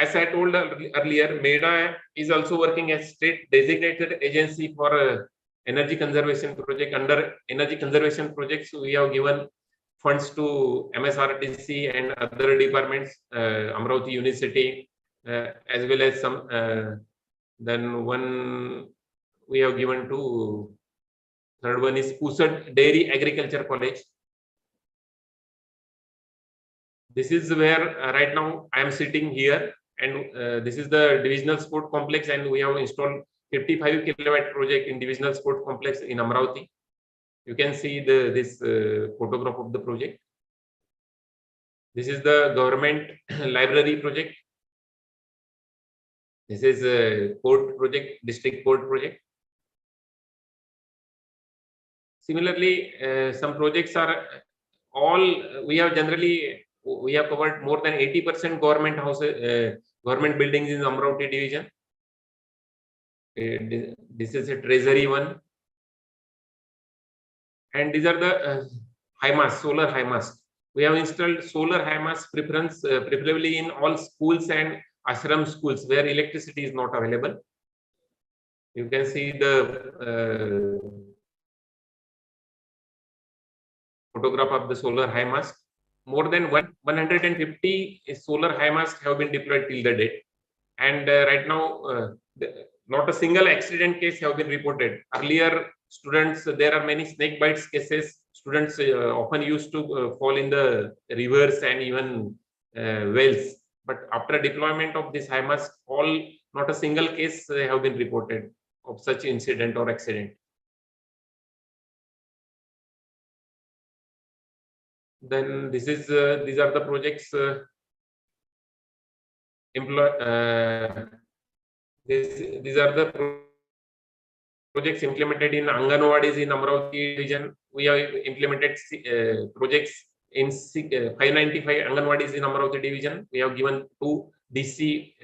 As I told earlier, MEDA is also working as state designated agency for energy conservation project. Under energy conservation projects, we have given funds to MSRTC and other departments, Amravati University, as well as some. Then one we have given to. Third one is Pusad Dairy Agriculture College. This is where right now I am sitting here, and this is the divisional sport complex, and we have installed 55 kilowatt project in divisional sport complex in Amravati. You can see this photograph of the project. This is the government library project. This is a port project, district port project. Similarly, some projects are we have covered more than 80% government houses, government buildings in Amravati division. This is a treasury one, and these are the solar high mast. We have installed solar high mast preferably in all schools and ashram schools where electricity is not available. You can see the photograph of the solar high mast. More than 150 solar high masts have been deployed till the date, and right now not a single accident case have been reported. Earlier, students, there are many snake bites cases. Students often used to fall in the rivers and even wells. But after deployment of this high mast, not a single case have been reported of such incident or accident. Then these are the projects these are the projects implemented in Anganwadis in Amravati region. We have implemented projects in 595 Anganwadis in Amravati division. We have given 2 DC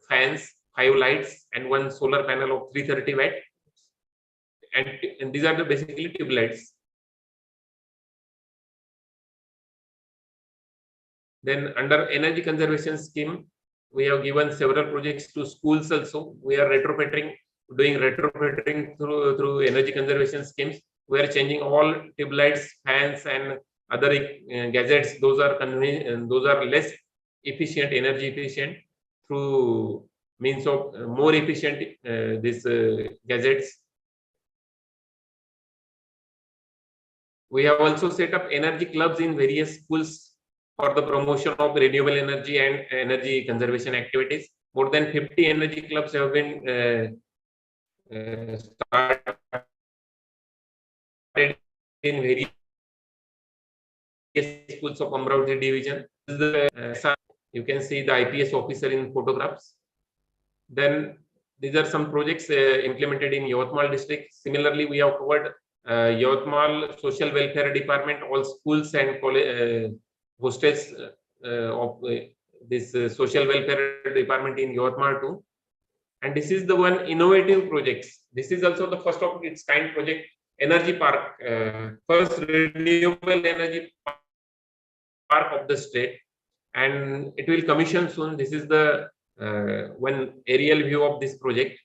fans, 5 lights, and 1 solar panel of 330 watt. And these are basically tube lights. Then under energy conservation scheme, we have given several projects to schools also. We are doing retrofitting through energy conservation schemes. We are changing all tube lights, fans, and other gadgets. Those are less efficient, energy efficient, through means of more efficient these gadgets. We have also set up energy clubs in various schools for the promotion of renewable energy and energy conservation activities. More than 50 energy clubs have been started in various schools of Amravati division. You can see the IPS officer in photographs. Then these are some projects implemented in Yavatmal district. Similarly, we have covered Yavatmal Social Welfare Department, all schools and college hostels of this social welfare department in Yavatmal too. And this is the one innovative projects. This is also the first of its kind project, energy park, first renewable energy park of the state, and it will commission soon. This is the one aerial view of this project.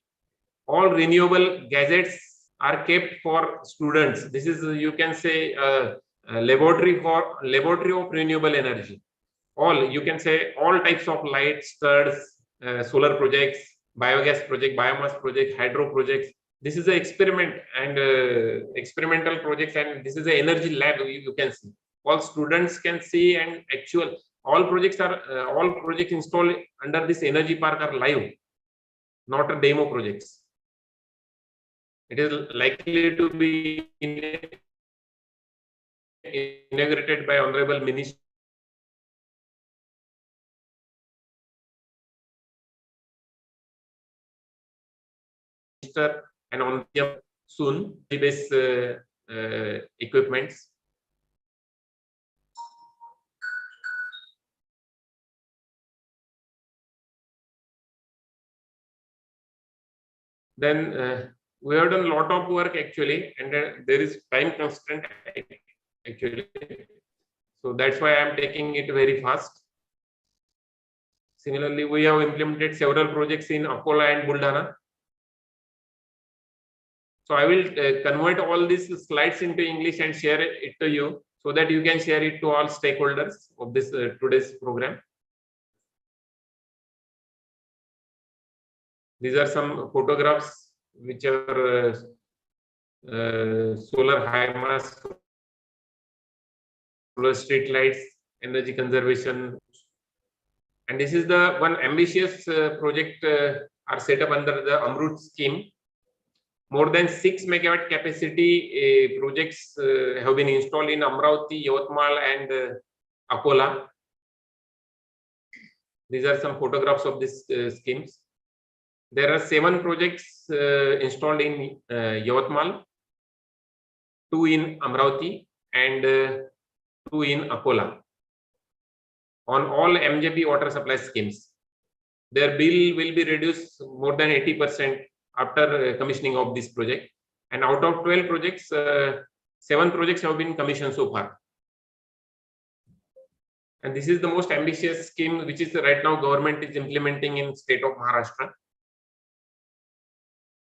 All renewable gadgets are kept for students. This is, you can say, a laboratory of renewable energy. You can say all types of lights, studs, solar projects, biogas project, biomass project, hydro projects. This is an experiment and experimental projects, and this is an energy lab. You can see all students can see, and actual all projects installed under this energy park are live, not a demo projects. It is likely to be inaugurated by Honorable Minister and on soon this equipments. Then we have done a lot of work actually, and there is time constraint actually, so that's why I am taking it very fast. Similarly, we have implemented several projects in Akola and Buldhana. So I will convert all these slides into English and share it to you, so that you can share it to all stakeholders of this today's program. These are some photographs which are solar high mass, solar street lights, energy conservation, and this is the one ambitious project are set up under the Amrut scheme. More than 6 megawatt capacity projects have been installed in Amravati, Yavatmal, and Akola. These are some photographs of these schemes. There are 7 projects installed in Yavatmal, 2 in Amravati, and 2 in Akola on all MJP water supply schemes. Their bill will be reduced more than 80% after commissioning of this project. And out of 12 projects, 7 projects have been commissioned so far. And this is the most ambitious scheme which is right now government is implementing in state of Maharashtra.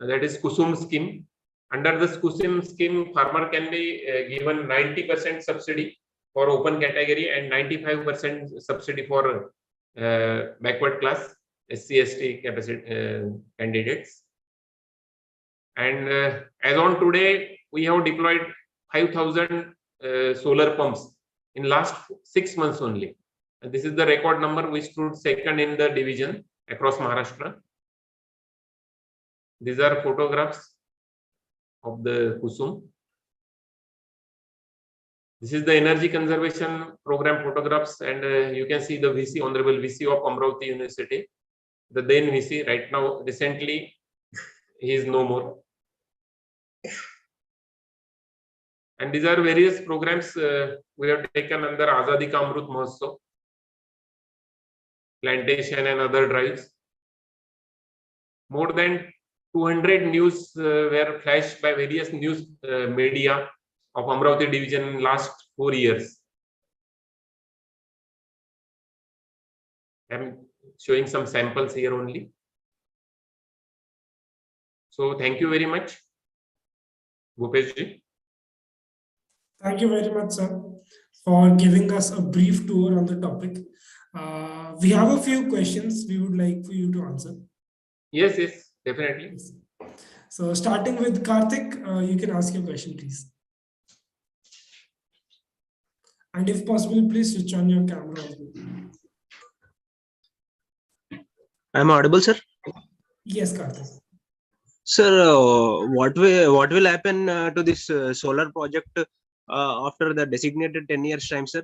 That is Kusum scheme. Under this Kusum scheme, farmer can be given 90% subsidy for open category and 95% subsidy for backward class SC/ST capacity candidates. And as on today, we have deployed 5,000 solar pumps in last 6 months only. And this is the record number which stood second in the division across Maharashtra. These are photographs of the Kusum. This is the energy conservation program photographs, and you can see the VC, Honorable VC of Amravati University, the then VC. Right now, recently, he is no more. And these are various programs we have taken under Azadi Ka Amrut Mahotsav, plantation and other drives. More than 200 news were flashed by various news media of Amravati division in last 4 years. I'm showing some samples here only. So thank you very much, Bhupesh ji. Thank you very much, sir, for giving us a brief tour on the topic. We have a few questions we would like for you to answer. Yes, definitely. So starting with Karthik, you can ask your question, please. And if possible, please switch on your camera also. I'm audible, sir. Yes, Karthik. Sir, what will happen to this solar project after the designated 10 years time, sir?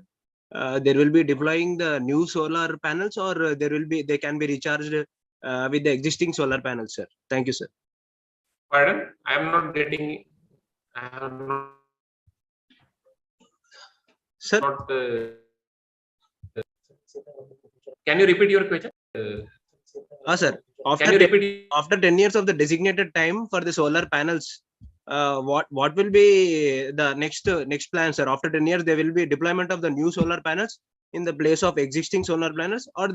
There will be deploying the new solar panels, or they can be recharged with the existing solar panels, sir. Thank you, sir. Pardon? I am not getting. I am not. Sir, can you repeat your question? sir. Can you repeat? After 10 years of the designated time for the solar panels, what will be the next plan, sir? After 10 years, there will be deployment of the new solar panels in the place of existing solar panels, or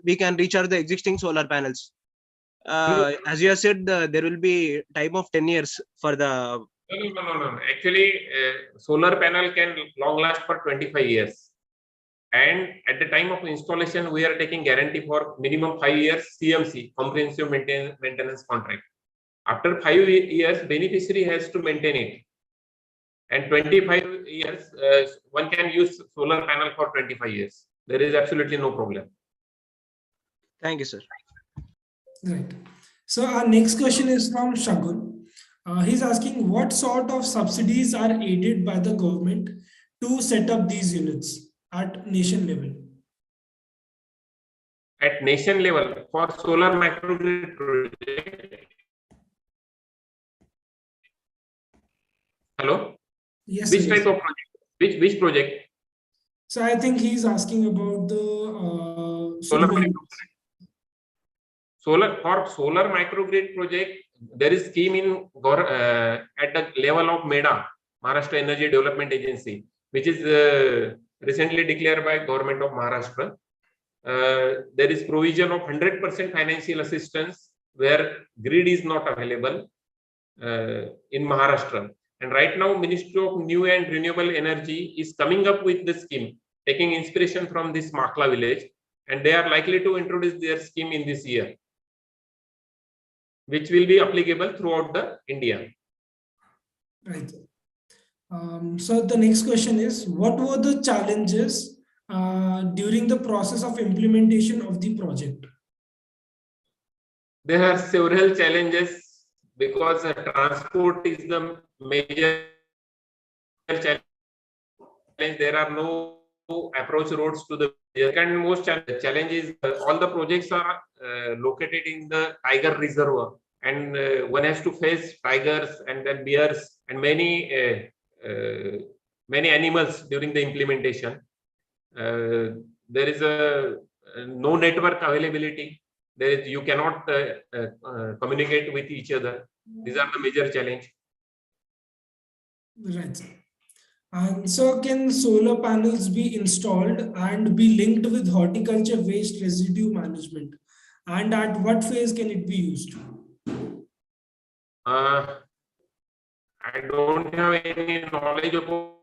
we can recharge the existing solar panels. As you have said, there will be time of 10 years for the. No. Actually, solar panel can long last for 25 years. And at the time of installation, we are taking guarantee for minimum 5 years CMC, comprehensive maintenance contract. After 5 years, beneficiary has to maintain it. And 25 years, one can use solar panel for 25 years. There is absolutely no problem. Thank you, sir. Right. So our next question is from Shagun. He's asking what sort of subsidies are aided by the government to set up these units at nation level? At nation level for solar microgrid project. Hello? Yes. Which type of project? Which project? So I think he's asking about the solar microgrid project. There is scheme in at the level of MEDA, Maharashtra Energy Development Agency, which is recently declared by government of Maharashtra. There is provision of 100% financial assistance where grid is not available in Maharashtra. And right now, Ministry of New and Renewable Energy is coming up with the scheme, taking inspiration from this Makla village, and they are likely to introduce their scheme in this year, which will be applicable throughout the India. Right. So the next question is, what were the challenges during the process of implementation of the project? There are several challenges because transport is the major challenge. There are no approach roads to the second most challenge is all the projects are located in the tiger reservoir, and one has to face tigers and then bears and many animals during the implementation. There is no network availability. You cannot communicate with each other. These are the major challenge. Right, sir. And so, can solar panels be installed and be linked with horticulture waste residue management? And at what phase can it be used? I don't have any knowledge about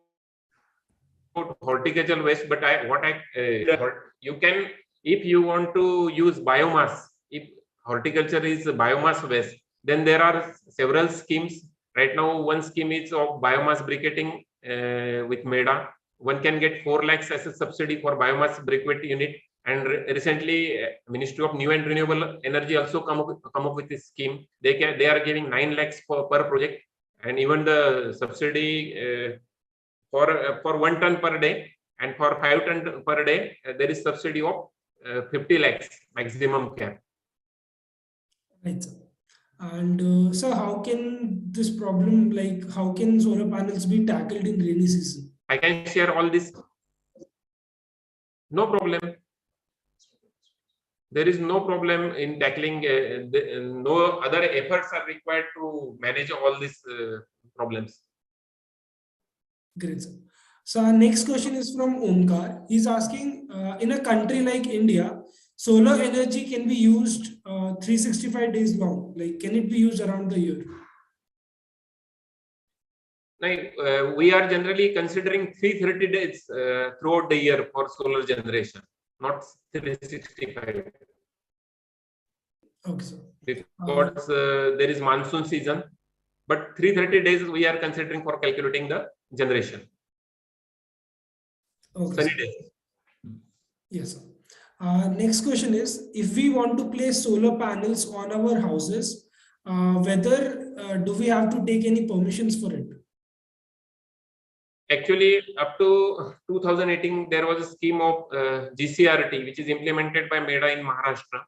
horticultural waste, but you can, if you want to use biomass, if horticulture is biomass waste, then there are several schemes. Right now, one scheme is of biomass briquetting with MEDA. One can get 4 lakhs as a subsidy for biomass briquette unit. And recently, Ministry of New and Renewable Energy also come up with this scheme. They are giving 9 lakhs per project, and even the subsidy for 1 ton per day, and for 5 ton per day, there is subsidy of 50 lakhs maximum cap. Right, sir. And so, how can this problem, like how can solar panels be tackled in rainy season? I can share all this. No problem. There is no problem in tackling. No other efforts are required to manage all these problems. Great, sir. So our next question is from Omkar. He's asking, in a country like India, solar energy can be used 365 days long. Like, can it be used around the year? Like, we are generally considering 330 days throughout the year for solar generation, not 365. Okay, sir. Because there is monsoon season, but 330 days we are considering for calculating the generation. Okay, Sunny sir. days. Yes, sir. Next question is, if we want to place solar panels on our houses, whether do we have to take any permissions for it? Actually, up to 2018, there was a scheme of GCRT, which is implemented by MEDA in Maharashtra.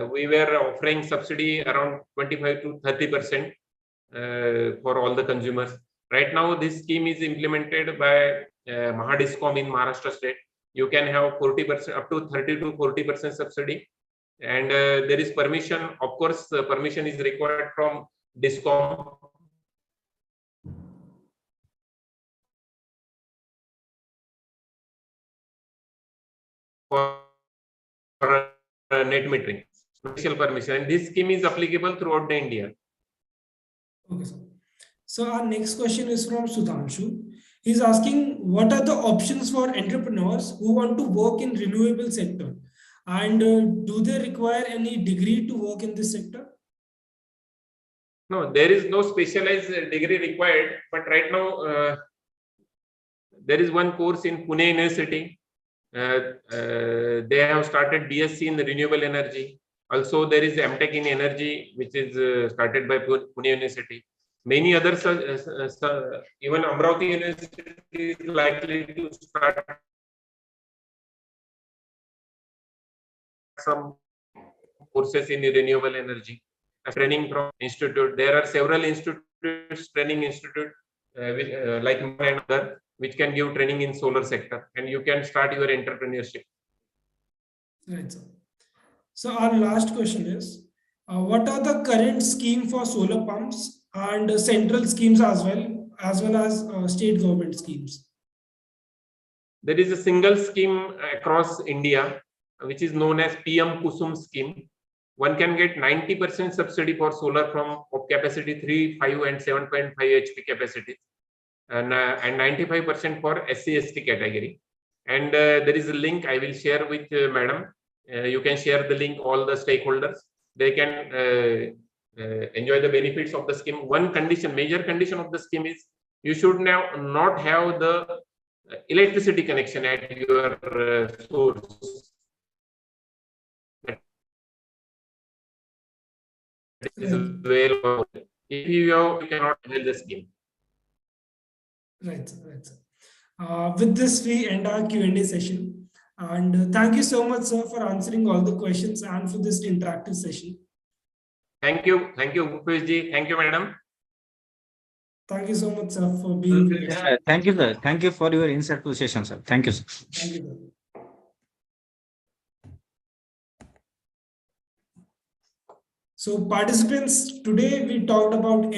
We were offering subsidy around 25 to 30% for all the consumers. Right now, this scheme is implemented by Mahadiscom in Maharashtra state. You can have 40%, up to 30 to 40% subsidy, and there is permission. Of course, permission is required from Discom. For net metering, special permission, and this scheme is applicable throughout the India. Okay, sir. So our next question is from Sudhanshu. He's asking, what are the options for entrepreneurs who want to work in renewable sector, and do they require any degree to work in this sector? No, there is no specialized degree required, but right now there is one course in Pune University. They have started BSc in renewable energy. Also, there is MTech in energy, which is started by Pune University. Many others, even Amravati University is likely to start some courses in renewable energy. Training from institute. There are several institutes, training institute, like mine and other, which can give training in solar sector, and you can start your entrepreneurship. Right, sir. So our last question is, what are the current scheme for solar pumps and central schemes as well as state government schemes? There is a single scheme across India, which is known as PM Kusum scheme. One can get 90% subsidy for solar from of capacity 3, 5, and 7.5 HP capacity, and 95% for SC/ST category. And there is a link I will share with madam. You can share the link, all the stakeholders. They can enjoy the benefits of the scheme. One condition, major condition of the scheme is you should now not have the electricity connection at your source. Is available. If you have, you cannot avail the scheme. Right, right. With this, we end our Q&A session. And thank you so much, sir, for answering all the questions and for this interactive session. Thank you, Bhupesh ji. Thank you, madam. Thank you so much, sir, for being with us. Thank you, sir. Thank you for your insightful session, sir. Thank you, sir. Thank you, sir. So participants, today we talked about